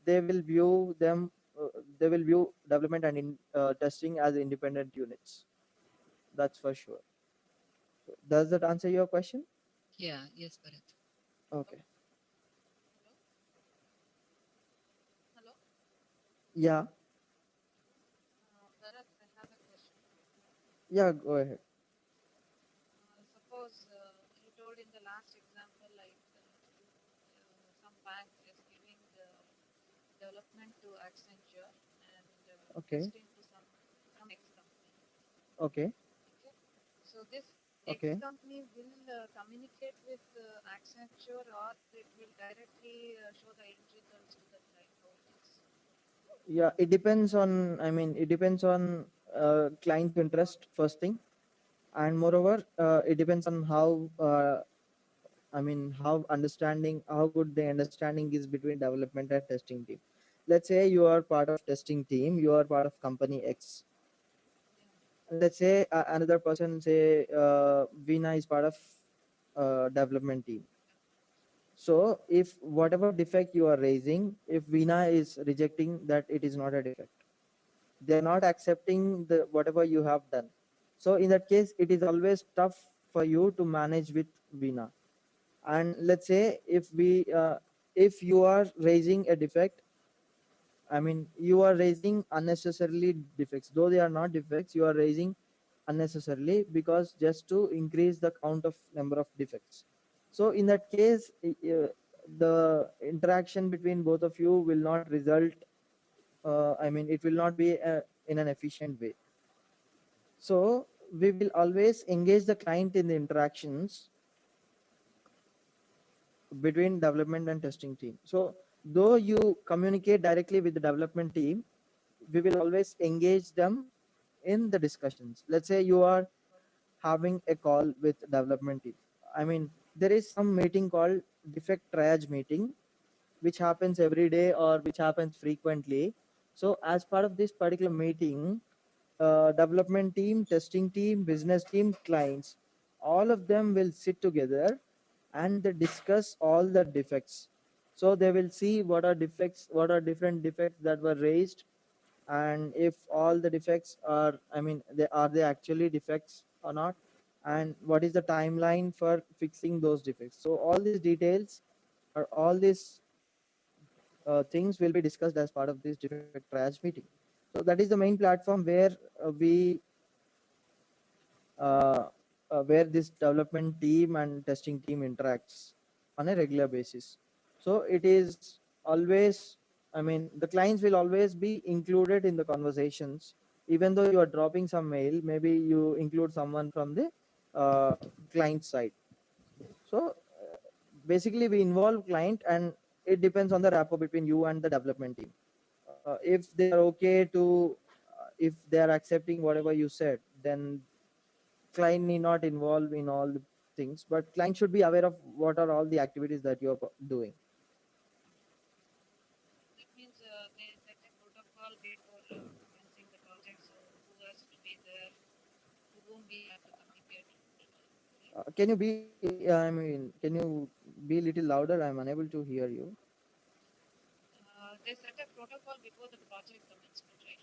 they will view them, they will view development and testing as independent units. That's for sure. So does that answer your question? Yeah, yes, Bharat. Okay. Hello, Yeah. Bharat, I have a question. Yeah, go ahead. Suppose you told in the last example, like some bank is giving the development to Accenture and Okay. testing to some X company. Okay. Okay, so this X Okay. company will communicate with Accenture, or it will directly show the end results to the client. How it is? Yeah, it depends on, I mean, it depends on client's interest, first thing. And moreover, it depends on how, I mean, how good the understanding is between development and testing team. Let's say you are part of testing team, you are part of company X. Let's say another person, say Veena is part of development team. So if whatever defect you are raising, if Veena is rejecting that it is not a defect, they are not accepting the whatever you have done. So in that case, it is always tough for you to manage with Veena. And let's say if you are raising a defect, I mean, you are raising unnecessarily defects, though they are not defects, you are raising unnecessarily, because just to increase the count of number of defects. So in that case, the interaction between both of you will not result, I mean, it will not be in an efficient way. So we will always engage the client in the interactions between development and testing team. So though you communicate directly with the development team, we will always engage them in the discussions. Let's say you are having a call with development team. I mean, there is some meeting called defect triage meeting, which happens every day or which happens frequently. So as part of this particular meeting, development team, testing team, business team, clients, all of them will sit together and they discuss all the defects. So they will see what are defects, what are different defects that were raised, and if all the defects are, I mean, they actually defects or not, and what is the timeline for fixing those defects. So all these details or all these things will be discussed as part of this defect triage meeting. So that is the main platform where we uh, where this development team and testing team interacts on a regular basis. So it is always, I mean, the clients will always be included in the conversations. Even though you are dropping some mail, maybe you include someone from the uh, client side. So basically we involve client, and it depends on the rapport between you and the development team. If they are okay to, if they are accepting whatever you said, then client need not involve in all the things, but client should be aware of what are all the activities that you're doing. That means there is like a protocol before commencing the project. So who has to be there, to whom we have to communicate. Can you be, I mean, can you be a little louder? I'm unable to hear you. They set a protocol before the project commencement, right?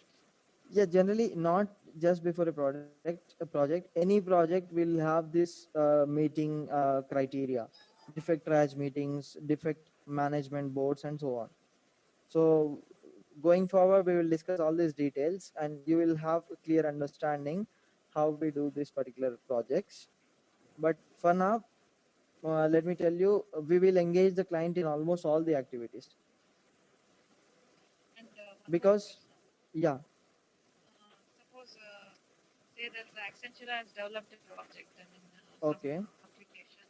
Yeah, generally not just before a project. Any project will have this meeting criteria, defect triage meetings, defect management boards, and so on. So going forward, we will discuss all these details, and you will have a clear understanding how we do these particular projects. But for now, let me tell you, we will engage the client in almost all the activities And one more because, question. yeah, Suppose, say that the Accenture has developed a project, I mean, some okay, application,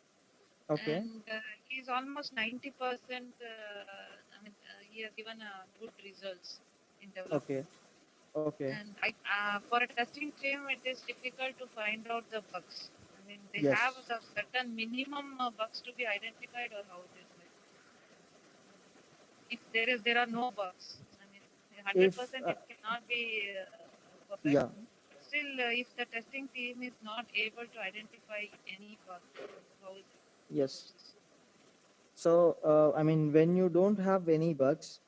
okay, and he's almost 90%. I mean, he has given good results in okay, development. okay, And for a testing team, it is difficult to find out the bugs. I mean, they have yes. some certain minimum bugs to be identified, or how it is like. If there are no bugs, I mean, If 100% it cannot be perfect. yeah, But still, if the testing team is not able to identify any bug, how is the yes. process? So I mean, when you don't have any bugs,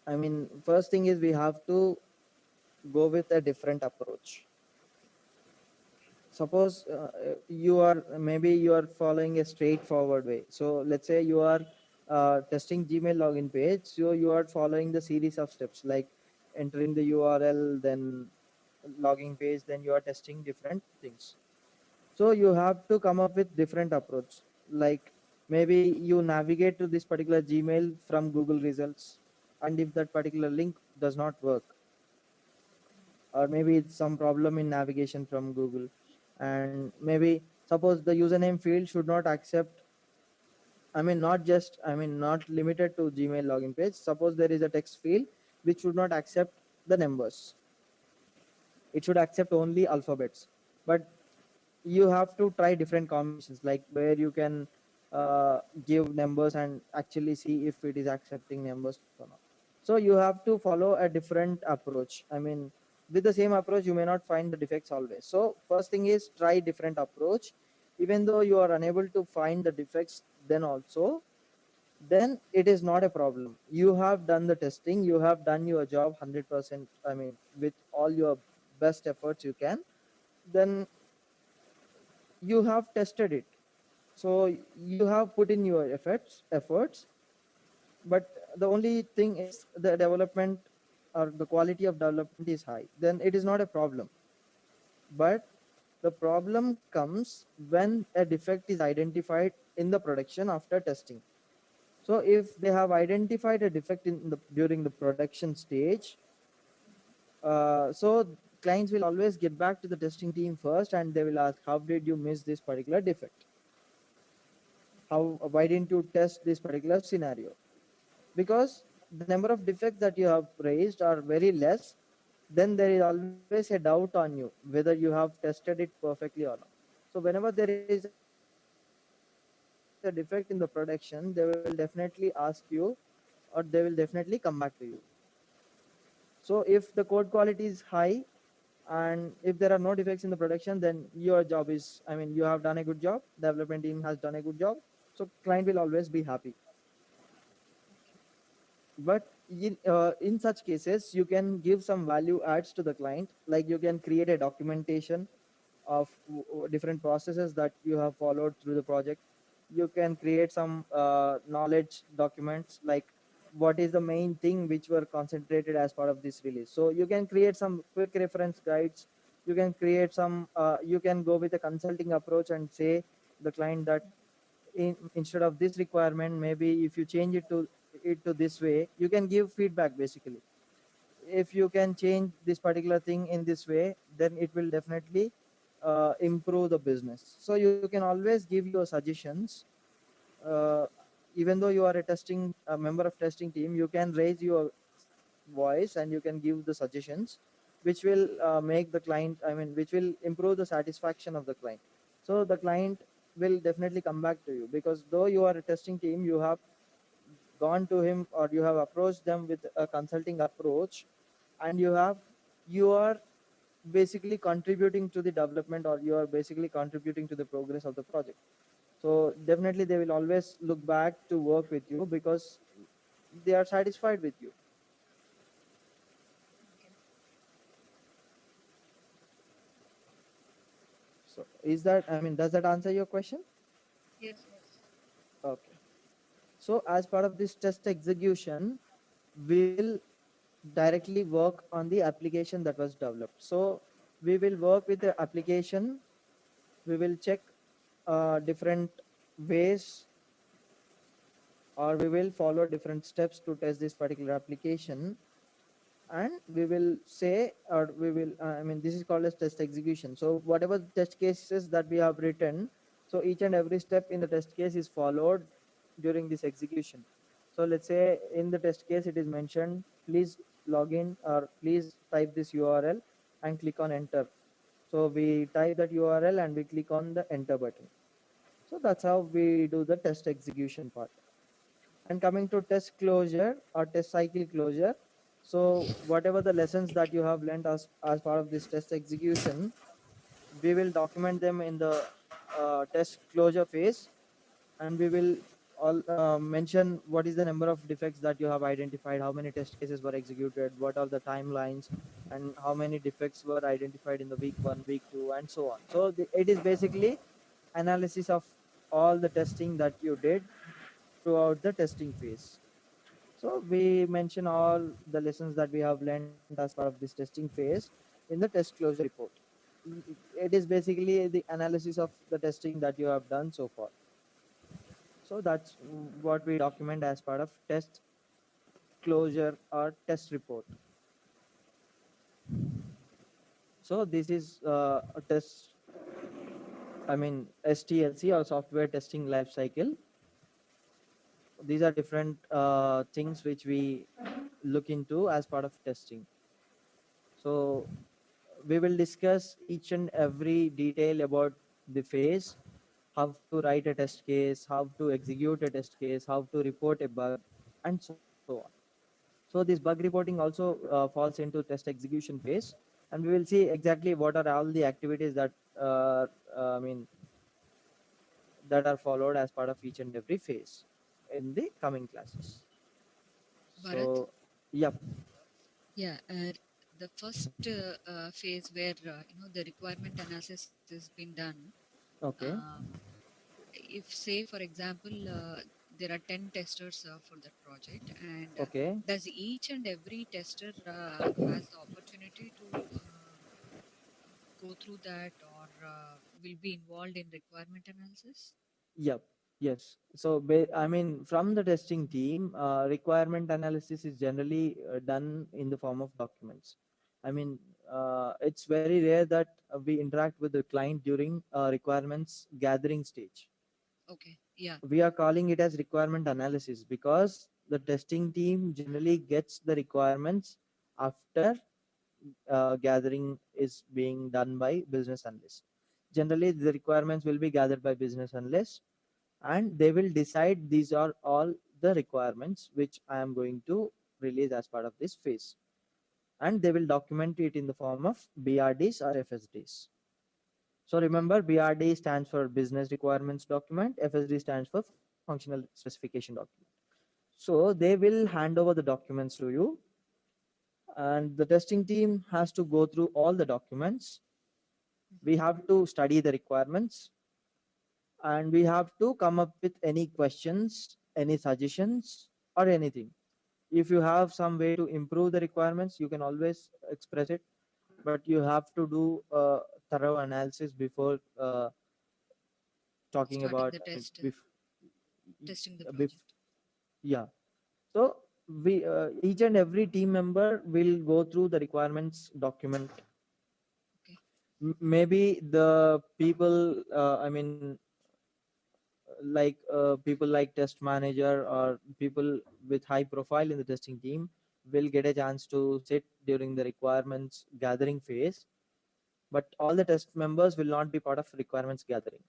I mean, first thing is we have to go with a different approach. Suppose you are, maybe you are following a straightforward way. So let's say you are testing Gmail login page. So you are following the series of steps like entering the URL, then login page, then you are testing different things. So you have to come up with different approach. Like maybe you navigate to this particular Gmail from Google results, and if that particular link does not work, or maybe it's some problem in navigation from Google, and maybe suppose the username field should not accept, I mean, not limited to Gmail login page. Suppose there is a text field which should not accept the numbers, it should accept only alphabets. But you have to try different combinations, like where you can give numbers and actually see if it is accepting numbers or not. So you have to follow a different approach. I mean, with the same approach you may not find the defects always. So first thing is try different approach. Even though you are unable to find the defects, then it is not a problem. You have done the testing, you have done your job 100%, I mean, with all your best efforts you can, then you have tested it. So you have put in your efforts, but the only thing is the development or the quality of development is high, then it is not a problem. But the problem comes when a defect is identified in the production after testing. So if they have identified a defect in the during the production stage, so clients will always get back to the testing team first, and they will ask, how did you miss this particular defect? How, why didn't you test this particular scenario? Because the number of defects that you have raised are very less, then there is always a doubt on you whether you have tested it perfectly or not. So whenever there is a defect in the production, they will definitely ask you, or they will definitely come back to you. So if the code quality is high, and if there are no defects in the production, then your job is, I mean, you have done a good job, development team has done a good job, so client will always be happy. But in such cases you can give some value adds to the client, like you can create a documentation of different processes that you have followed through the project. You can create some knowledge documents, like what is the main thing which were concentrated as part of this release. So you can create some quick reference guides. You can create some you can go with a consulting approach and say the client that instead of this requirement, maybe if you change it to this way, you can give feedback basically. If you can change this particular thing in this way, then it will definitely improve the business. So you can always give your suggestions. uh, Even though you are a member of testing team, you can raise your voice and you can give the suggestions, which will make the client, I mean, which will improve the satisfaction of the client. So the client will definitely come back to you, because though you are a testing team, you have gone to him or you have approached them with a consulting approach, and you are basically contributing to the development, or you are basically contributing to the progress of the project. So definitely they will always look back to work with you because they are satisfied with you. Okay. So is that, I mean, does that answer your question? Yes, yes. Okay. So as part of this test execution, we will directly work on the application that was developed. So we will work with the application. We will check different ways, or we will follow different steps to test this particular application, and we will say, or we will I mean, this is called as test execution. So whatever test cases that we have written, so each and every step in the test case is followed during this execution. So let's say in the test case it is mentioned, please log in, or please type this URL and click on enter. So we type that URL and we click on the enter button. So that's how we do the test execution part. And coming to test closure or test cycle closure, so whatever the lessons that you have learned as part of this test execution, we will document them in the test closure phase, and we will all mention what is the number of defects that you have identified, how many test cases were executed, what are the timelines, and how many defects were identified in the week 1, week 2, and so on. So it is basically analysis of all the testing that you did throughout the testing phase. So we mention all the lessons that we have learned as part of this testing phase in the test closure report. It is basically the analysis of the testing that you have done so far. So that's what we document as part of test closure or test report. So this is a test, I mean, STLC or software testing life cycle. These are different things which we look into as part of testing. So we will discuss each and every detail about the phase, how to write a test case, how to execute a test case, how to report a bug, and so on. So this bug reporting also falls into test execution phase, and we will see exactly what are all the activities that I mean, that are followed as part of each and every phase in the coming classes. Bharat? So, yep. Yeah, the first phase where the requirement analysis has been done. Okay. Um, if say for example there are 10 testers for that project, and Okay. does each and every tester has the opportunity to go through that, or will be involved in requirement analysis? Yep. Yes. So, I mean, from the testing team, requirement analysis is generally done in the form of documents. I mean, it's very rare that we interact with the client during requirements gathering stage. Okay, yeah. We are calling it as requirement analysis because the testing team generally gets the requirements after gathering is being done by business analysts. Generally, the requirements will be gathered by business analysts, and they will decide these are all the requirements which I am going to release as part of this phase, and they will document it in the form of BRDs or FSDs. So remember, BRD stands for business requirements document, FSD stands for functional specification document. So they will hand over the documents to you, and the testing team has to go through all the documents. We have to study the requirements, and we have to come up with any questions, any suggestions, or anything. If you have some way to improve the requirements, you can always express it, but you have to do a thorough analysis before talking Starting about, the I mean, test, testing the bef- project. yeah. So we each and every team member will go through the requirements document. Okay. Maybe the people, I mean, people like test manager or people with high profile in the testing team will get a chance to sit during the requirements gathering phase, but all the test members will not be part of requirements gathering.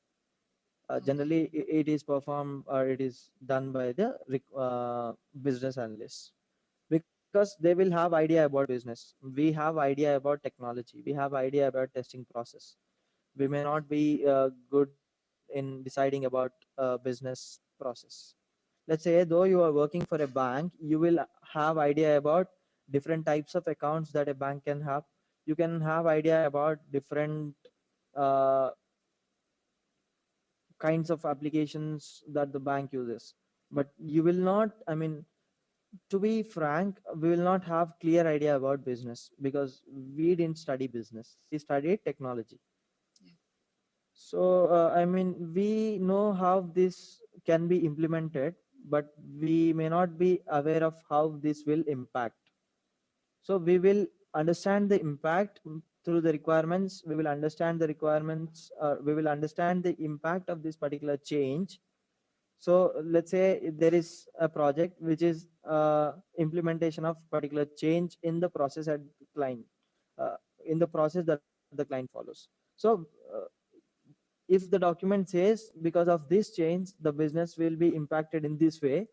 Okay. Generally it is performed, or it is done by the business analysts, because because they will have idea about business. We have idea about technology. We have idea about testing process. We may not be good in deciding about business process. Let's say though you are working for a bank, you will have idea about different types of accounts that a bank can have. You can have idea about different uh, kinds of applications that the bank uses, but you will not, I mean, to be frank, we will not have clear idea about business because we didn't study business, we studied technology. Yeah. So I mean, we know how this can be implemented, but we may not be aware of how this will impact. So we will understand the impact through the requirements. We will understand the requirements. We will understand the impact of this particular change. So let's say there is a project which is implementation of particular change in the process at the client, uh, in the process that the client follows. So if the document says because of this change the business will be impacted in this way,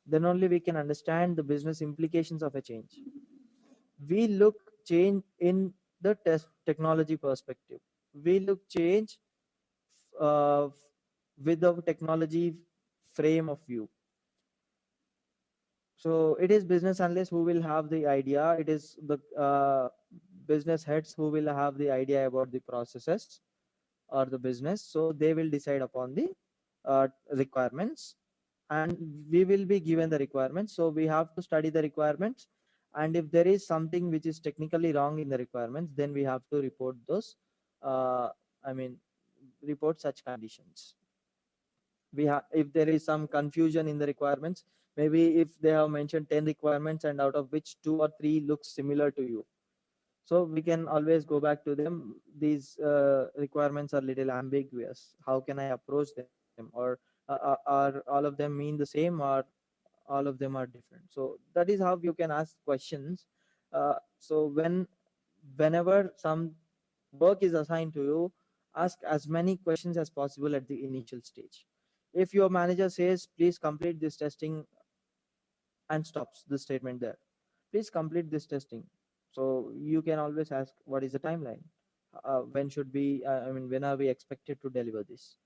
then only we can understand the business implications of a change. We look change in the test technology perspective. We look change uh, with the technology frame of view. So it is business analysts who will have the idea. It is the business heads who will have the idea about the processes or the business. So they will decide upon the requirements, and we will be given the requirements. So we have to study the requirements, and if there is something which is technically wrong in the requirements, then we have to report those. Uh, I mean, report such conditions. We have, if there is some confusion in the requirements, maybe if they have mentioned 10 requirements and out of which 2 or 3 looks similar to you, so we can always go back to them. These requirements are little ambiguous, how can I approach them, or are all of them mean the same, or all of them are different? So that is how you can ask questions. So whenever some work is assigned to you, ask as many questions as possible at the initial stage. If your manager says please complete this testing and stops the statement there, please complete this testing, so you can always ask what is the timeline, when should we, I mean, when are we expected to deliver this,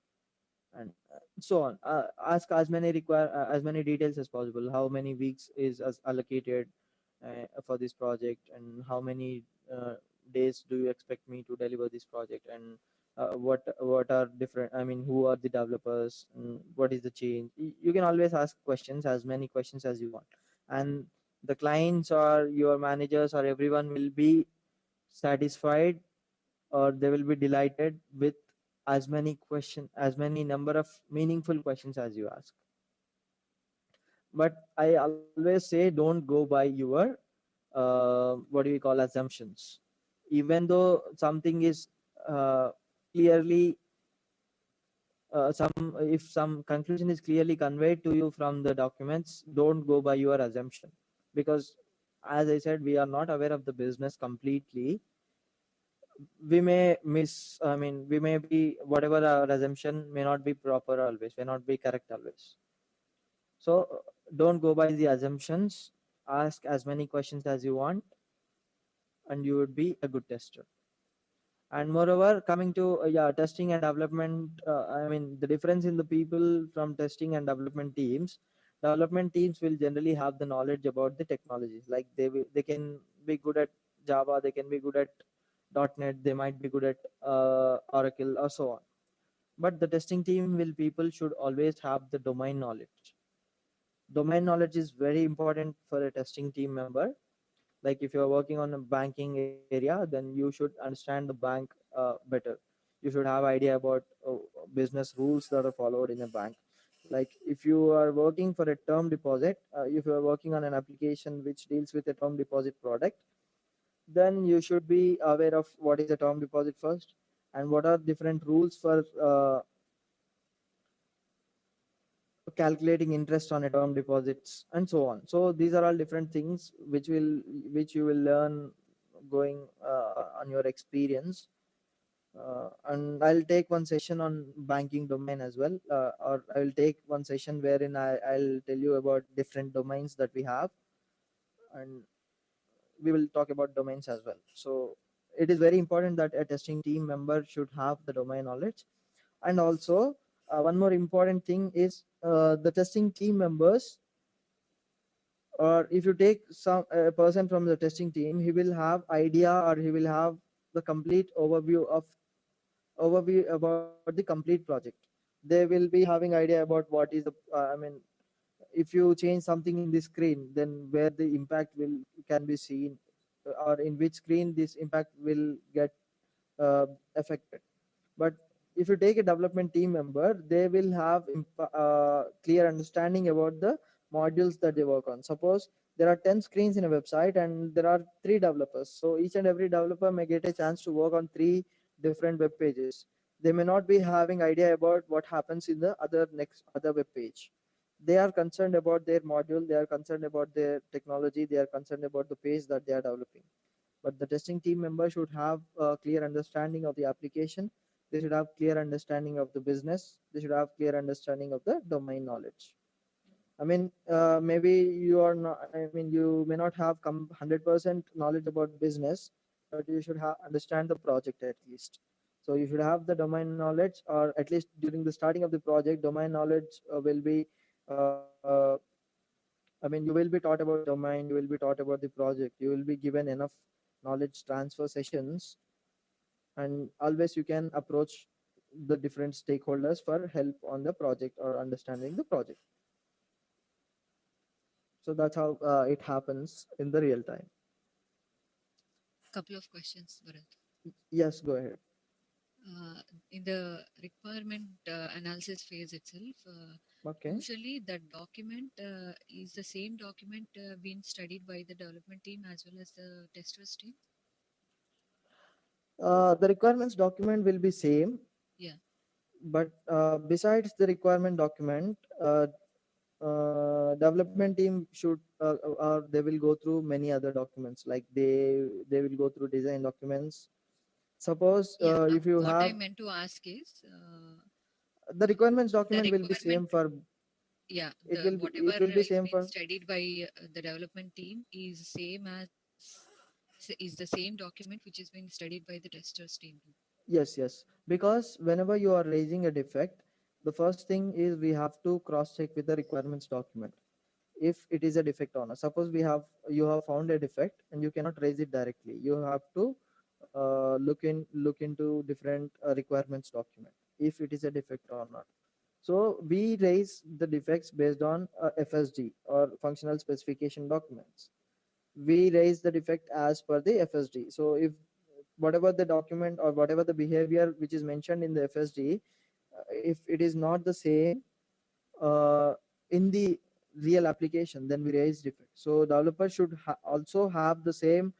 and so on. Ask as many details as possible. How many weeks is as allocated for this project, and how many days do you expect me to deliver this project, and what are different, I mean, who are the developers, and what is the change. You can always ask questions, as many questions as you want, and the clients or your managers or everyone will be satisfied, or they will be delighted with as many number of meaningful questions as you ask. But I always say don't go by your what do we call assumptions. Even though something is clearly some if some conclusion is clearly conveyed to you from the documents, don't go by your assumption, because as I said, we are not aware of the business completely. We may miss, I mean, we may be, whatever our assumption may not be proper always, may not be correct always. So don't go by the assumptions. Ask as many questions as you want, and you would be a good tester. And moreover, coming to yeah, testing and development, I mean, the difference in the people from testing and development teams will generally have the knowledge about the technologies. Like they can be good at Java, they can be good at .NET, they might be good at Oracle, or so on. But the testing team will people should always have the domain knowledge. Domain knowledge is very important for a testing team member. Like if you're working on a banking area, then you should understand the bank better. You should have idea about business rules that are followed in a bank. Like if you are working for a term deposit, if you are working on an application which deals with a term deposit product, then you should be aware of what is a term deposit first, and what are different rules for calculating interest on a term deposits, and so on. So these are all different things which you will learn going on your experience. And I'll take one session on banking domain as well, or I will take one session wherein I'll tell you about different domains that we have. And we will talk about domains as well. So it is very important that a testing team member should have the domain knowledge. And also one more important thing is the testing team members, or if you take some a person from the testing team, he will have idea, or he will have the complete overview about the complete project. They will be having idea about what is the if you change something in the screen, then where the impact will can be seen, or in which screen this impact will get affected. But if you take a development team member, they will have clear understanding about the modules that they work on. Suppose there are 10 screens in a website and there are 3 developers, so each and every developer may get a chance to work on 3 different web pages. They may not be having idea about what happens in the other web page. They are concerned about their module, they are concerned about their technology, they are concerned about the page that they are developing. But the testing team member should have a clear understanding of the application. They should have clear understanding of the business. They should have clear understanding of the domain knowledge. Maybe you are not, you may not have 100% knowledge about business, but you should have understand the project at least. So you should have the domain knowledge, or at least during the starting of the project, domain knowledge will be uh, you will be taught about the domain, you will be taught about the project, you will be given enough knowledge transfer sessions, and always you can approach the different stakeholders for help on the project or understanding the project. So that's how it happens in the real time. Couple of questions, Bharat. Yes, go ahead. In the requirement analysis phase itself, Okay. usually that document is the same document being studied by the development team as well as the testers team. The requirements document will be same. Yeah. But besides the requirement document, development team should or they will go through many other documents, like they will go through design documents. Suppose Yeah. if you What I have meant to ask is the requirements the document will be requirement. same for Yeah, it the will be whatever it will be is same being for studied by the development team is same as is the same document which is being studied by the testers team too. yes, because whenever you are raising a defect, the first thing is we have to cross check with the requirements document if it is a defect or not. Suppose you have found a defect and you cannot raise it directly, you have to look into different requirements document if it is a defect or not. So we raise the defects based on FSD, or functional specification documents. We raise the defect as per the FSD. So if whatever the document or whatever the behavior which is mentioned in the FSD, if it is not the same in the real application, then we raise defect. So developers should also have the same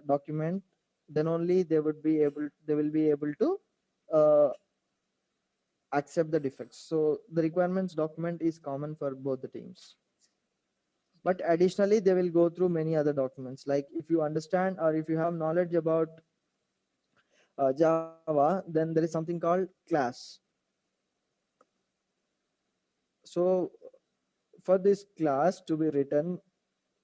document, then only they will be able to uh, accept the defects. So the requirements document is common for both the teams. But additionally, they will go through many other documents. Like if you understand or if you have knowledge about Java, then there is something called class. So for this class to be written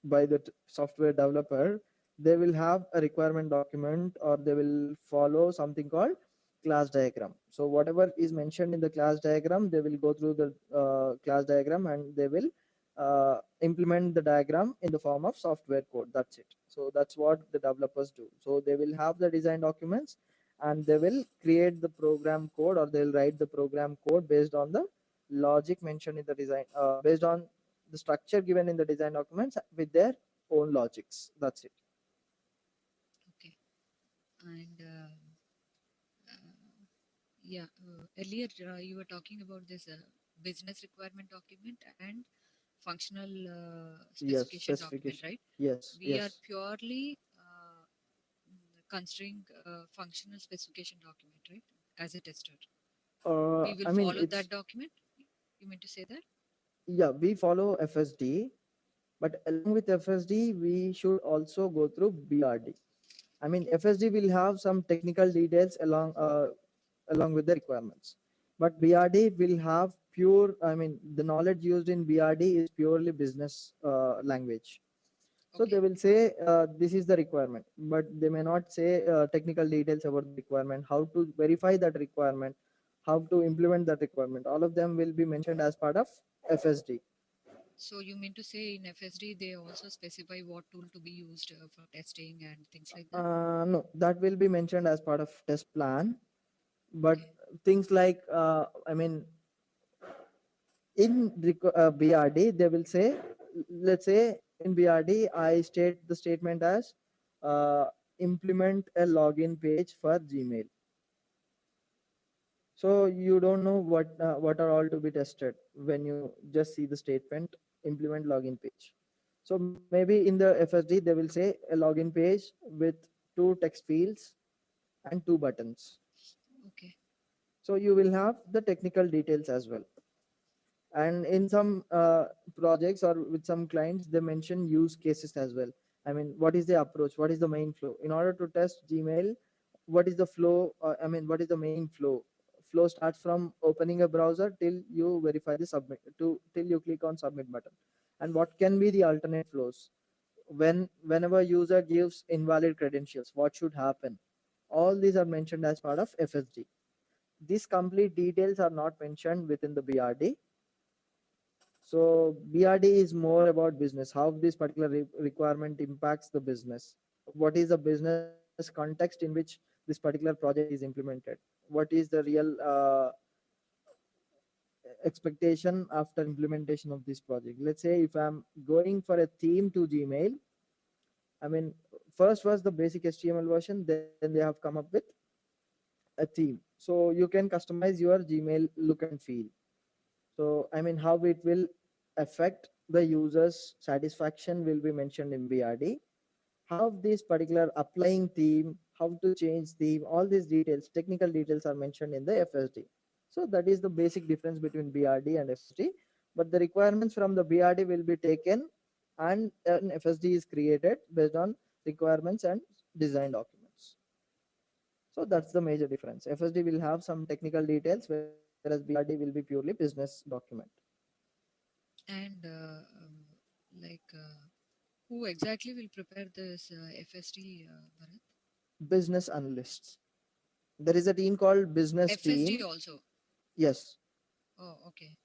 by the software developer, they will have a requirement document, or they will follow something called class diagram. So whatever is mentioned in the class diagram, they will go through the class diagram, and they will implement the diagram in the form of software code. That's it. So that's what the developers do. So they will have the design documents, and they will create the program code, or they'll write the program code based on the logic mentioned in the design, based on the structure given in the design documents with their own logics. That's it. Okay. And yeah, earlier you were talking about this business requirement document and functional Yes, specification document, specification. right? Yes, We are yes. purely considering functional specification document, right? As a tester, we will follow that It's document. You mean to say that? yeah, we follow FSD, but along with FSD, we should also go through BRD. FSD will have some technical details along with the requirements, but BRD will have pure. The knowledge used in BRD is purely business language. So they Okay. will say this is the requirement, but they may not say technical details about the requirement, how to verify that requirement, how to implement that requirement. All of them will be mentioned as part of FSD. So you mean to say in FSD they also specify what tool to be used for testing and things like that? No, that will be mentioned as part of test plan. But Okay. things like, in BRD, they will say, let's say in BRD, I state the statement as uh, implement a login page for Gmail. So you don't know what are all to be tested when you just see the statement implement login page. So maybe in the FSD they will say a login page with 2 text fields and 2 buttons. Okay. So you will have the technical details as well. And in some projects or with some clients, they mention use cases as well. I mean, what is the approach? What is the main flow? In order to test Gmail, what is the flow? What is the main flow? Flow starts from opening a browser till you verify the submit to till you click on submit button. And what can be the alternate flows? Whenever user gives invalid credentials, what should happen? All these are mentioned as part of FSD. These complete details are not mentioned within the BRD. So BRD is more about business, how this particular requirement impacts the business. What is the business context in which this particular project is implemented? What is the real expectation after implementation of this project? Let's say if I'm going for a theme to Gmail, I mean, first was the basic HTML version, then they have come up with a theme. So you can customize your Gmail look and feel. So, I mean, how it will affect the user's satisfaction will be mentioned in BRD. How this particular applying theme, how to change theme, all these details, technical details are mentioned in the FSD. So that is the basic difference between BRD and FSD. But the requirements from the BRD will be taken and an FSD is created based on requirements and design documents. So that's the major difference. FSD will have some technical details, whereas BRD will be purely business document. And like who exactly will prepare this FSD, Bharat? Business analysts. There is a team called business FSD team. also. Yes, Oh, okay.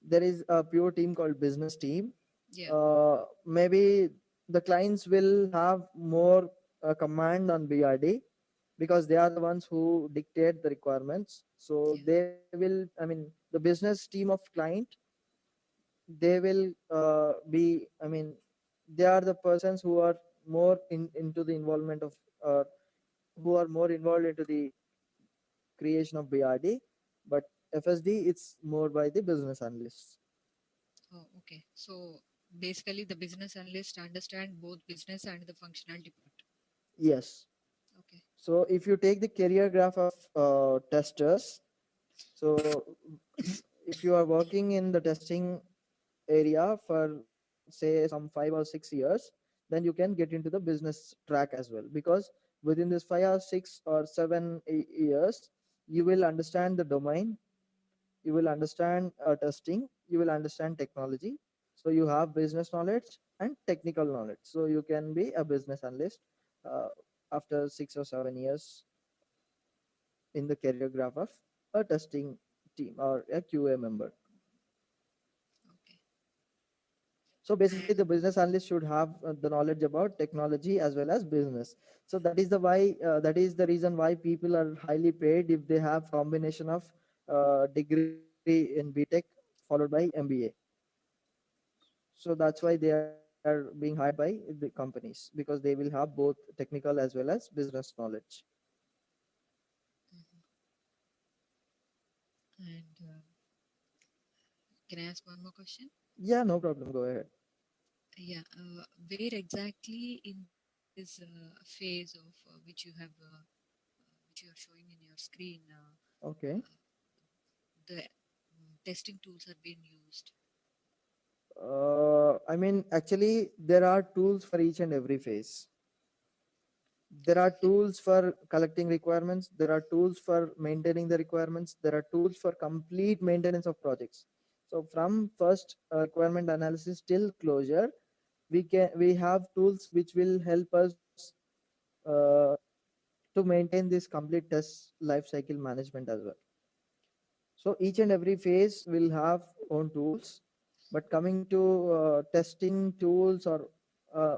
there is a pure team called business team. Yeah. Maybe the clients will have more command on BRD because they are the ones who dictate the requirements. So Yeah. they will, I mean, the business team of client, they will I mean, they are the persons who are more into the involvement of, uh, who are more involved into the creation of BRD, but FSD it's more by the business analysts. Oh, okay. So basically, the business analyst understand both business and the functionality part. Yes. Okay. So if you take the career graph of testers, so if you are working in the testing area for say some 5 or 6 years, then you can get into the business track as well, because within this 5 or 6 or 7 years, you will understand the domain, you will understand testing, you will understand technology. So you have business knowledge and technical knowledge, so you can be a business analyst uh, after 6 or 7 years in the career graph of a testing team or a QA member. Okay. So basically And the business analyst should have the knowledge about technology as well as business. So that is the why that is the reason why people are highly paid if they have combination of degree in BTech followed by MBA. So that's why they are being hired by the companies, because they will have both technical as well as business knowledge. mhm. And can I ask one more question? Yeah, no problem, go ahead. Yeah. Where exactly in this phase of which you are showing in your screen, Okay. the testing tools are being used? I mean, actually there are tools for each and every phase. There are Yeah. tools for collecting requirements, there are tools for maintaining the requirements, there are tools for complete maintenance of projects. So from first requirement analysis till closure, we have tools which will help us uh, to maintain this complete test life cycle management as well. So each and every phase will have own tools, but coming to testing tools, or uh,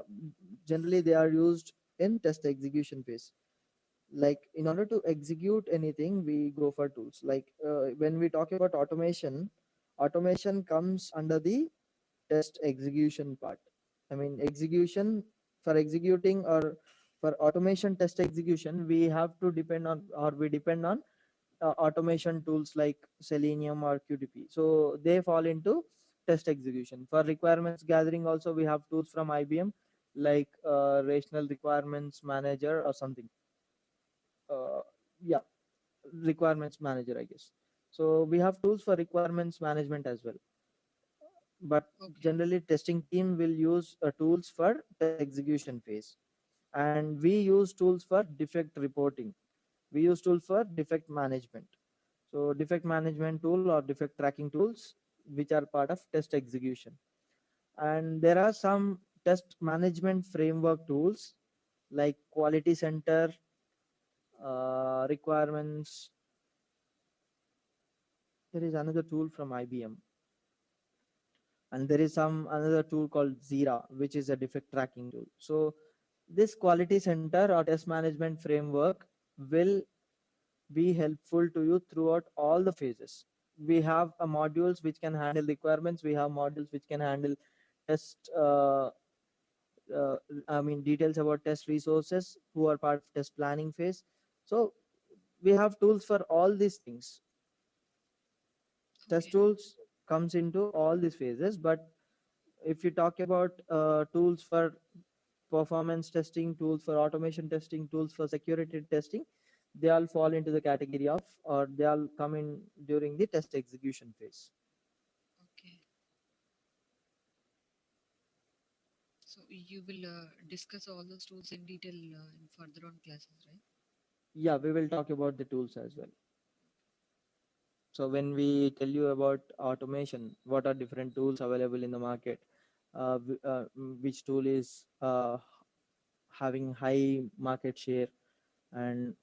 generally they are used in test execution phase. Like in order to execute anything, we go for tools. Like when we talk about automation, automation comes under the test execution part. I mean, execution, for executing or for automation test execution, we have to depend on, or we depend on automation tools like Selenium or QTP. So they fall into test execution. For requirements gathering, also we have tools from IBM like Rational Requirements Manager or something. Uh, yeah, Requirements Manager, I guess. So we have tools for requirements management as well. But Okay. generally, testing team will use tools for test execution phase, and we use tools for defect reporting. We use tools for defect management. So defect management tool or defect tracking tools, which are part of test execution. And there are some test management framework tools like Quality Center, requirements. There is another tool from IBM, and there is some another tool called Zira, which is a defect tracking tool. So this Quality Center or test management framework will be helpful to you throughout all the phases. We have modules which can handle requirements. We have modules which can handle test. Uh, I mean, details about test resources who are part of test planning phase. So we have tools for all these things. Test Okay. tools comes into all these phases. But if you talk about tools for performance testing, tools for automation testing, tools for security testing, they all fall into the category of, or they all come in during the test execution phase. Okay. So you will discuss all those tools in detail in further on classes, right? Yeah, we will talk about the tools as well. So when we tell you about automation, what are different tools available in the market, which tool is having high market share, and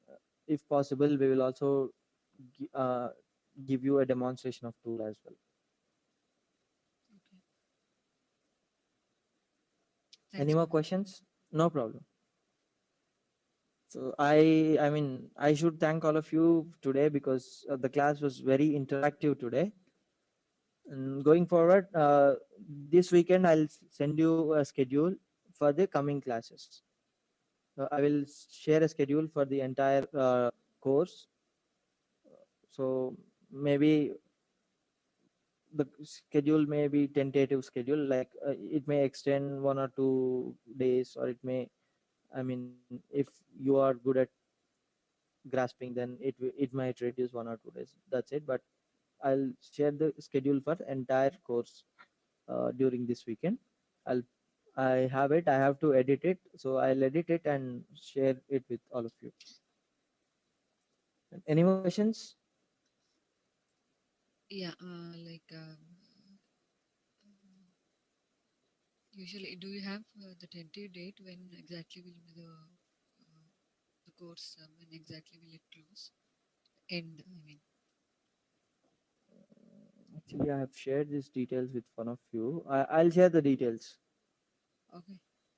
if possible, we will also give you a demonstration of tool as well. Okay. Any Thanks, more Manoj. questions? No problem. So I mean, I should thank all of you today because the class was very interactive today. And going forward, this weekend I'll send you a schedule for the coming classes. I will share a schedule for the entire course. So maybe the schedule may be tentative schedule, like it may extend 1 or 2 days, or it may, I mean, if you are good at grasping, then it might reduce 1 or 2 days. That's it. But I'll share the schedule for entire course during this weekend. I'll I have it. I have to edit it, so I'll edit it and share it with all of you. Any more questions? Yeah, usually, do you have the tentative date when exactly will be the course? When exactly will it close? End, I mean. Actually, I have shared these details with one of you. I'll share the details. Okay.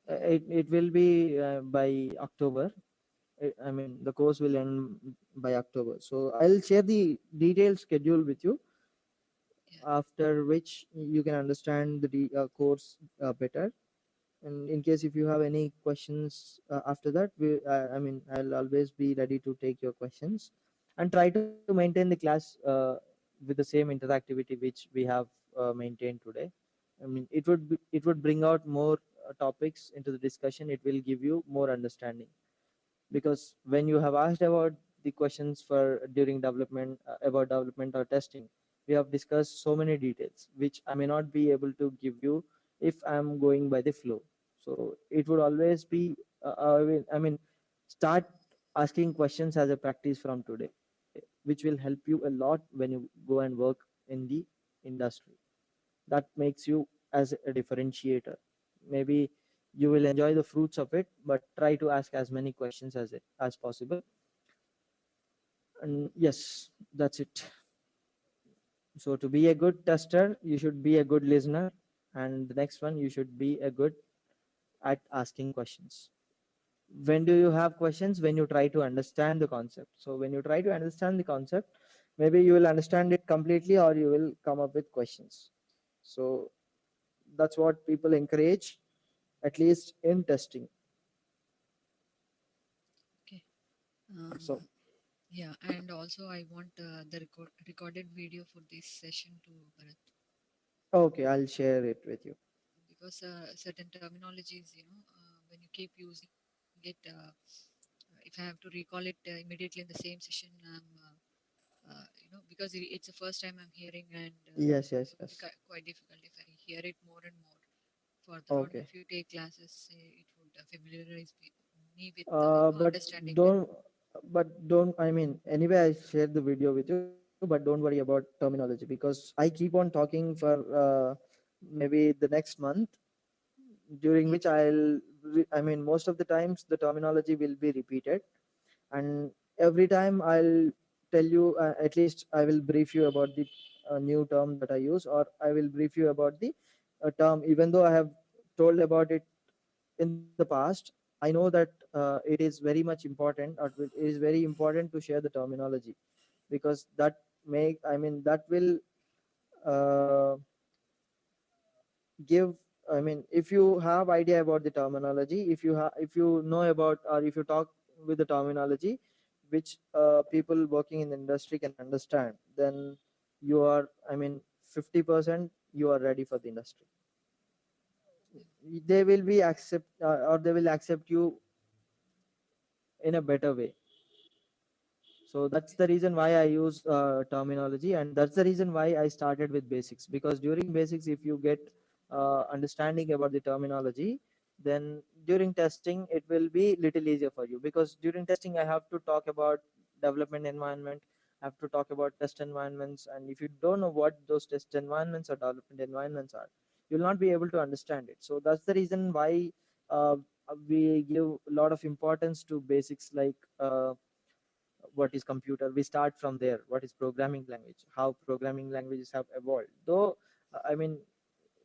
Yeah. It will be by October. I mean, the course will end by October. So I'll share the detailed schedule with you, Yeah. after which you can understand the course better. And in case if you have any questions after that, I mean, I'll always be ready to take your questions, and try to maintain the class with the same interactivity which we have maintained today. I mean, it would bring out more topics into the discussion. It will give you more understanding, because when you have asked about the questions for during development, about development or testing, we have discussed so many details which I may not be able to give you if I'm going by the flow. So it would always be I mean, start asking questions as a practice from today, which will help you a lot when you go and work in the industry. That makes you as a differentiator. maybe you will enjoy the fruits of it, but try to ask as many questions as possible. And yes, that's it. So to be a good tester, you should be a good listener, and the next one, you should be a good at asking questions. When do you have questions? When you try to understand the concept. So when you try to understand the concept, maybe you will understand it completely, or you will come up with questions. So that's what people encourage, at least in testing. Okay. So Yeah, and also I want the recorded video for this session to Bharat, okay, I'll share it with you. because certain terminologies, when you keep using it, if I have to recall it immediately in the same session, because it's the first time I'm hearing, and Yes, it yes, would be yes. quite difficult if I hear it more and more. Further on, Okay. if you take classes, it would familiarize me with But understanding it. don't, don't. I mean, anyway, I shared the video with you, but don't worry about terminology because I keep on talking for maybe the next month, during Yeah. which I mean, most of the times the terminology will be repeated, and every time I'll tell you, at least I will brief you about the new term that I use, or I will brief you about the term, even though I have told about it in the past. I know that it is very much important, or it is very important to share the terminology, because that that will uh, give, I mean, if you have idea about the terminology, if you know about, or if you talk with the terminology which people working in the industry can understand, then you are, I mean, 50% you are ready for the industry. They will be accept, or they will accept you in a better way. So that's the reason why I use terminology, and that's the reason why I started with basics, because during basics, if you get understanding about the terminology, then during testing it will be little easier for you, because during testing I have to talk about development environment, I have to talk about test environments, and if you don't know what those test environments or development environments are, you'll not be able to understand it. So that's the reason why uh, we give a lot of importance to basics, like what is computer, we start from there, what is programming language, how programming languages have evolved, though I mean,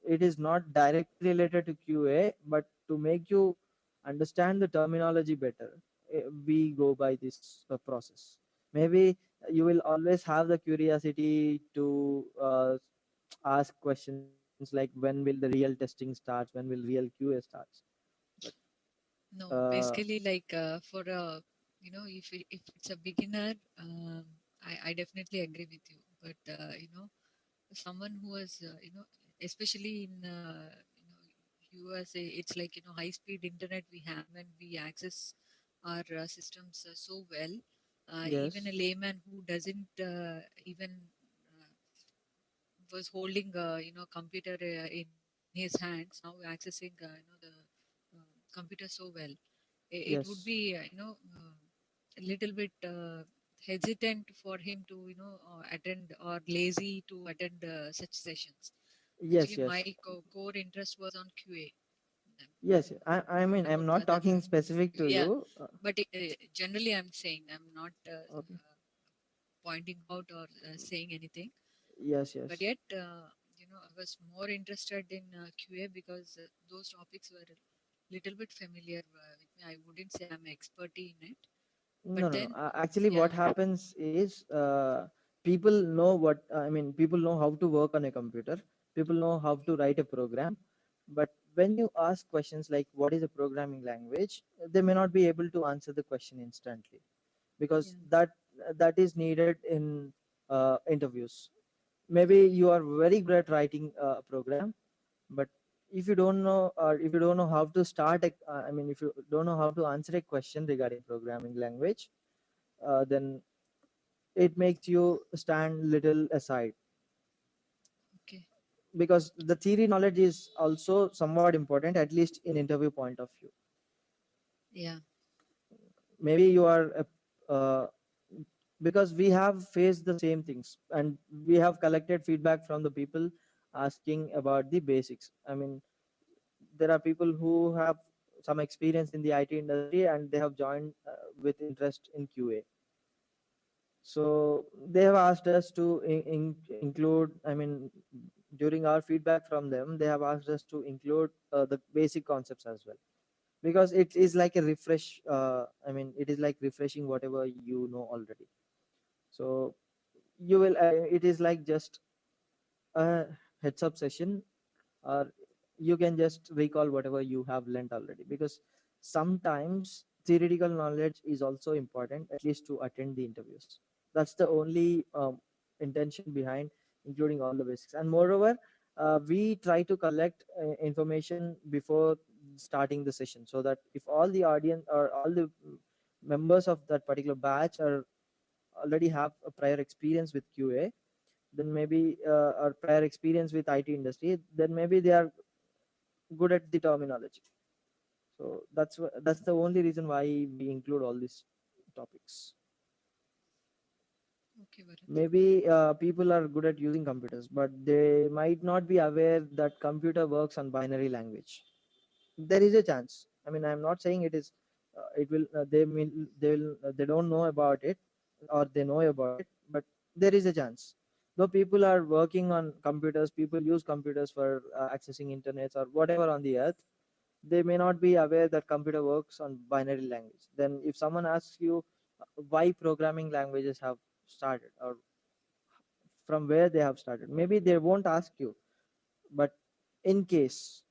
it is not directly related to QA, but to make you understand the terminology better, we go by this process. Maybe you will always have the curiosity to ask questions like, when will the real testing start, when will real QA starts, but No, uh, basically, like for a, if it's a beginner, I definitely agree with you. But someone who has, especially in USA, it's like high speed internet we have, and we access our systems so well. Even a yes, layman who doesn't even uh, was holding computer in his hands, now accessing the computer so well, it would yes, be a little bit hesitant for him to attend, or lazy to attend such sessions. yes, Actually, my yes. core interest was on QA. Yes, I Not mean, I'm about not other. talking specific to Yeah, you. but generally I'm saying, I'm not Okay. pointing out or saying anything. Yes, But yes. yet, I was more interested in QA because those topics were a little bit familiar with me. I wouldn't say I'm expert in it, but No, no, no. then, Actually, yeah, what happens is people know what, I mean, people know how to work on a computer. People know how to write a program. But when you ask questions like, what is a programming language, they may not be able to answer the question instantly, because yeah, that is needed in interviews. Maybe you are very good at writing a program, but if you don't know, or if you don't know how to start I mean, if you don't know how to answer a question regarding programming language, then it makes you stand little aside, okay, because the theory knowledge is also somewhat important, at least in interview point of view. yeah, Maybe you are because we have faced the same things, and we have collected feedback from the people asking about the basics. I mean, there are people who have some experience in the IT industry and they have joined with interest in QA. So they have asked us to include, I mean, during our feedback from them, they have asked us to include the basic concepts as well, because it is like a refresh. I mean, it is like refreshing whatever you know already. So you will, it is like just a heads up session, or you can just recall whatever you have learned already, because sometimes theoretical knowledge is also important, at least to attend the interviews. That's the only intention behind including all the basics. And moreover, we try to collect information before starting the session, so that if all the audience or all the members of that particular batch are already have a prior experience with QA, then maybe or prior experience with IT industry, then maybe they are good at the terminology. So that's the only reason why we include all these topics. Okay, Bharat. Maybe people are good at using computers, but they might not be aware that computer works on binary language. There is a chance. I mean, I'm not saying it is. It will. They mean they will. They don't know about it, or they know about it, but there is a chance. Though people are working on computers, people use computers for accessing internets or whatever on the earth, they may not be aware that computer works on binary language. Then if someone asks you why programming languages have started, or from where they have started, maybe they won't ask you, but in case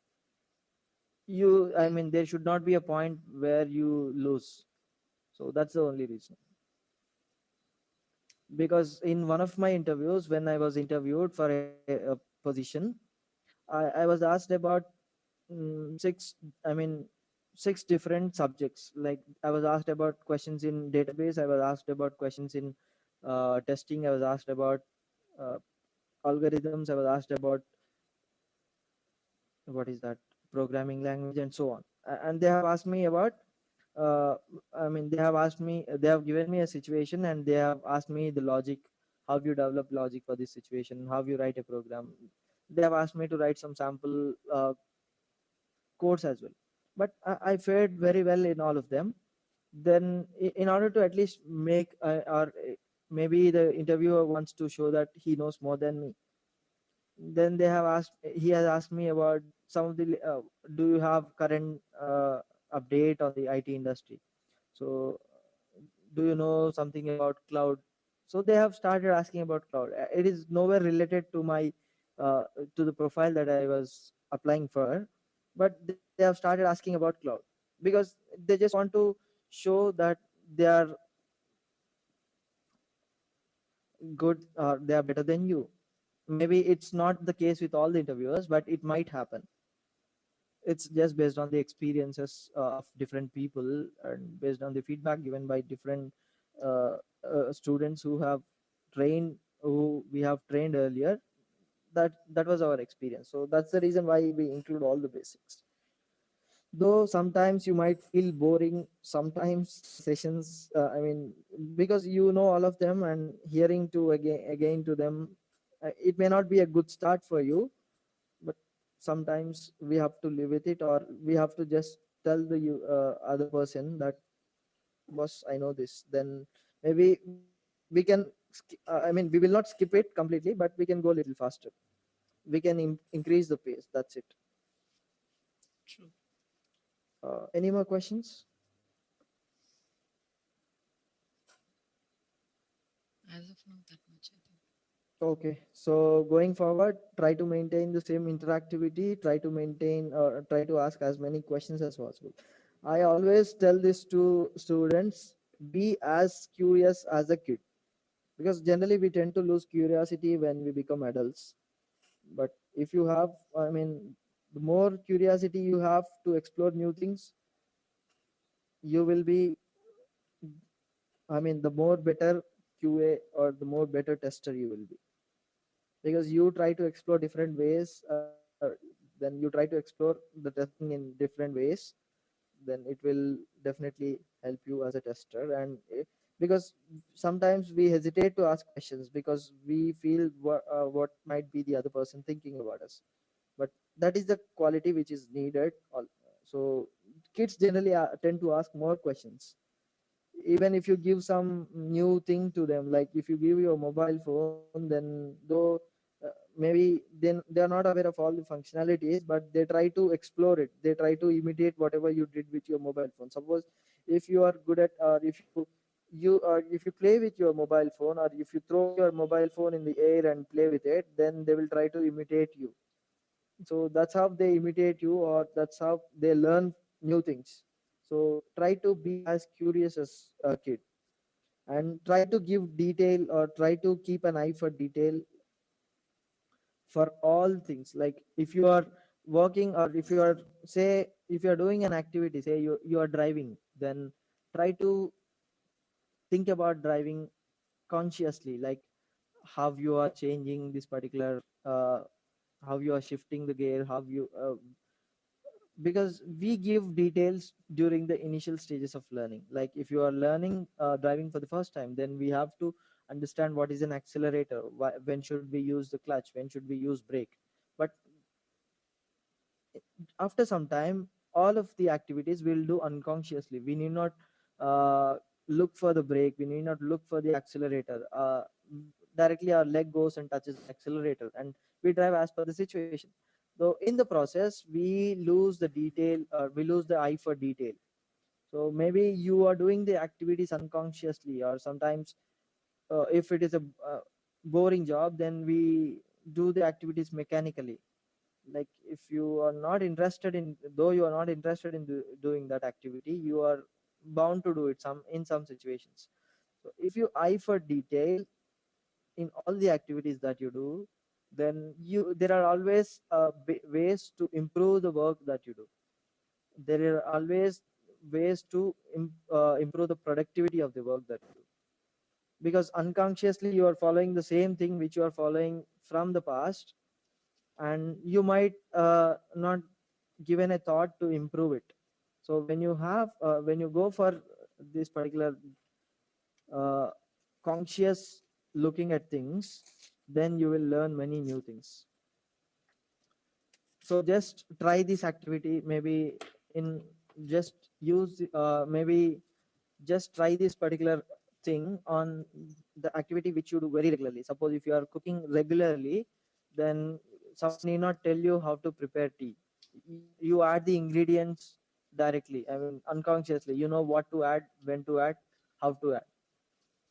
you, I Okay. mean, there should not be a point where you lose. So that's the only reason. Because in one of my interviews, when I was interviewed for a position, I was asked about six, I mean, six different subjects. Like I was asked about questions in database, I was asked about questions in testing, I was asked about uh, algorithms, I was asked about what is that, programming language, and so on. And they have asked me about uh, I mean, they have asked me, they have given me a situation and they have asked me the logic, how you develop logic for this situation, how you write a program. They have asked me to write some sample codes as well, but I fared very well in all of them. Then in order to at least make or maybe the interviewer wants to show that he knows more than me, then they have asked, he has asked me about some of the do you have current update on the IT industry. So do you know something about cloud? So they have started asking about cloud. It is nowhere related to my uh, to the profile that I was applying for, but they have started asking about cloud, because they just want to show that they are good, they are better than you. Maybe it's not the case with all the interviewers, but it might happen. It's just based on the experiences of different people and based on the feedback given by different uh, students who have trained, who we have trained earlier. That was our experience, so that's the reason why we include all the basics. Though sometimes you might feel boring sometimes sessions, I mean, because you know all of them and hearing to again to them, it may not be a good start for you, but sometimes we have to live with it, or we have to just tell the other person that, boss, I know this. Then maybe we can I mean, we will not skip it completely, but we can go a little faster. We can increase the pace. That's it. True. Any more questions? As of now, that much, I think. Okay, so going forward, try to maintain the same interactivity, try to maintain or try to ask as many questions as possible. I always tell this to students, be as curious as a kid, because generally we tend to lose curiosity when we become adults. But if you have, I mean, the more curiosity you have to explore new things, you will be, I mean, the more better QA or the more better tester you will be, because you try to explore different ways, then you try to explore the testing in different ways, then it will definitely help you as a tester. And because sometimes we hesitate to ask questions because we feel what might be the other person thinking about us, but that is the quality which is needed. So kids generally tend to ask more questions. Even if you give some new thing to them, like if you give your mobile phone, then though maybe then they are not aware of all the functionalities, but they try to explore it, they try to imitate whatever you did with your mobile phone. Suppose if you are good at, or if you play with your mobile phone, or if you throw your mobile phone in the air and play with it, then they will try to imitate you. So that's how they imitate you, or that's how they learn new things. So try to be as curious as a kid, and try to give detail, or try to keep an eye for detail for all things. Like if you are working, or if you are, say, if you are doing an activity, say you are driving, then try to think about driving consciously, like how you are changing this particular how you are shifting the gear, how you because we give details during the initial stages of learning. Like if you are learning driving for the first time, then we have to understand what is an accelerator, when should we use the clutch, when should we use brake. But after some time, all of the activities we'll do unconsciously. We need not look for the brake, we need not look for the accelerator. Directly our leg goes and touches the accelerator, and we drive as per the situation. So in the process we lose the detail, or we lose the eye for detail. So maybe you are doing the activities unconsciously, or sometimes if it is a boring job, then we do the activities mechanically. Like if you are not interested in, though you are not interested in doing that activity, you are bound to do it some in some situations. So if you eye for detail in all the activities that you do, then there are always ways to improve the work that you do. There are always ways to improve the productivity of the work that you do, because unconsciously you are following the same thing which you are following from the past, and you might not given a thought to improve it. So when you go for this particular uh, conscious looking at things, then you will learn many new things. So just try this activity, maybe in just use maybe just try this particular thing on the activity which you do very regularly. Suppose if you are cooking regularly, then someone need not tell you how to prepare tea. You add the ingredients directly, I mean unconsciously, you know what to add, when to add, how to add.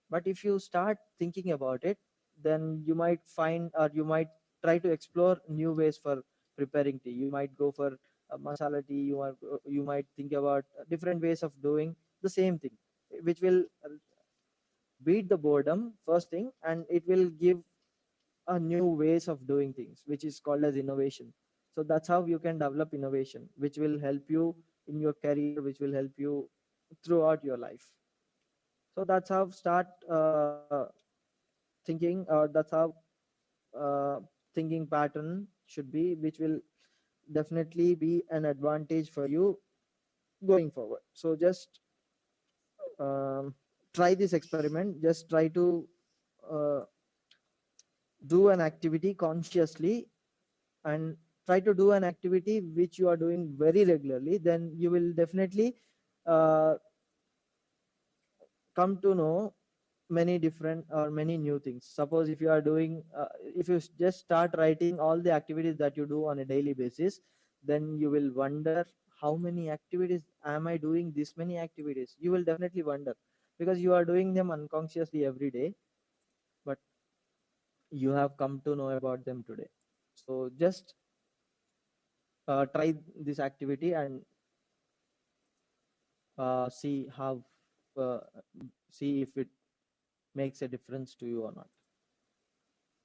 But if you start thinking about it, then you might find, or you might try to explore new ways for preparing tea. You might go for masala tea, you might think about different ways of doing the same thing, which will beat the boredom first thing, and it will give a new ways of doing things, which is called as innovation. So that's how you can develop innovation, which will help you in your career, which will help you throughout your life. So that's how start thinking, or that's how uh, thinking pattern should be, which will definitely be an advantage for you going forward. So just um, try this experiment, just try to uh, do an activity consciously, and try to do an activity which you are doing very regularly, then you will definitely uh, come to know many different or many new things. Suppose if you are doing if you just start writing all the activities that you do on a daily basis, then you will wonder how many activities am I doing, this many activities, you will definitely wonder, because you are doing them unconsciously every day, but you have come to know about them today. So just try this activity, and see how uh, see if it makes a difference to you or not,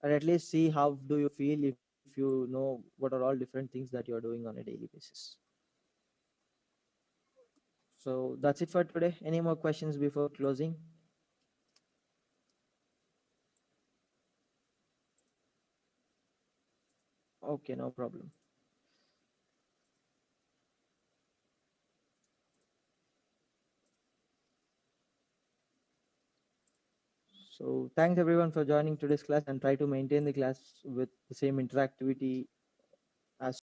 or at least see how do you feel if you know what are all different things that you are doing on a daily basis. So that's it for today. Any more questions before closing? Okay, no problem. So thanks everyone for joining today's class, and try to maintain the class with the same interactivity as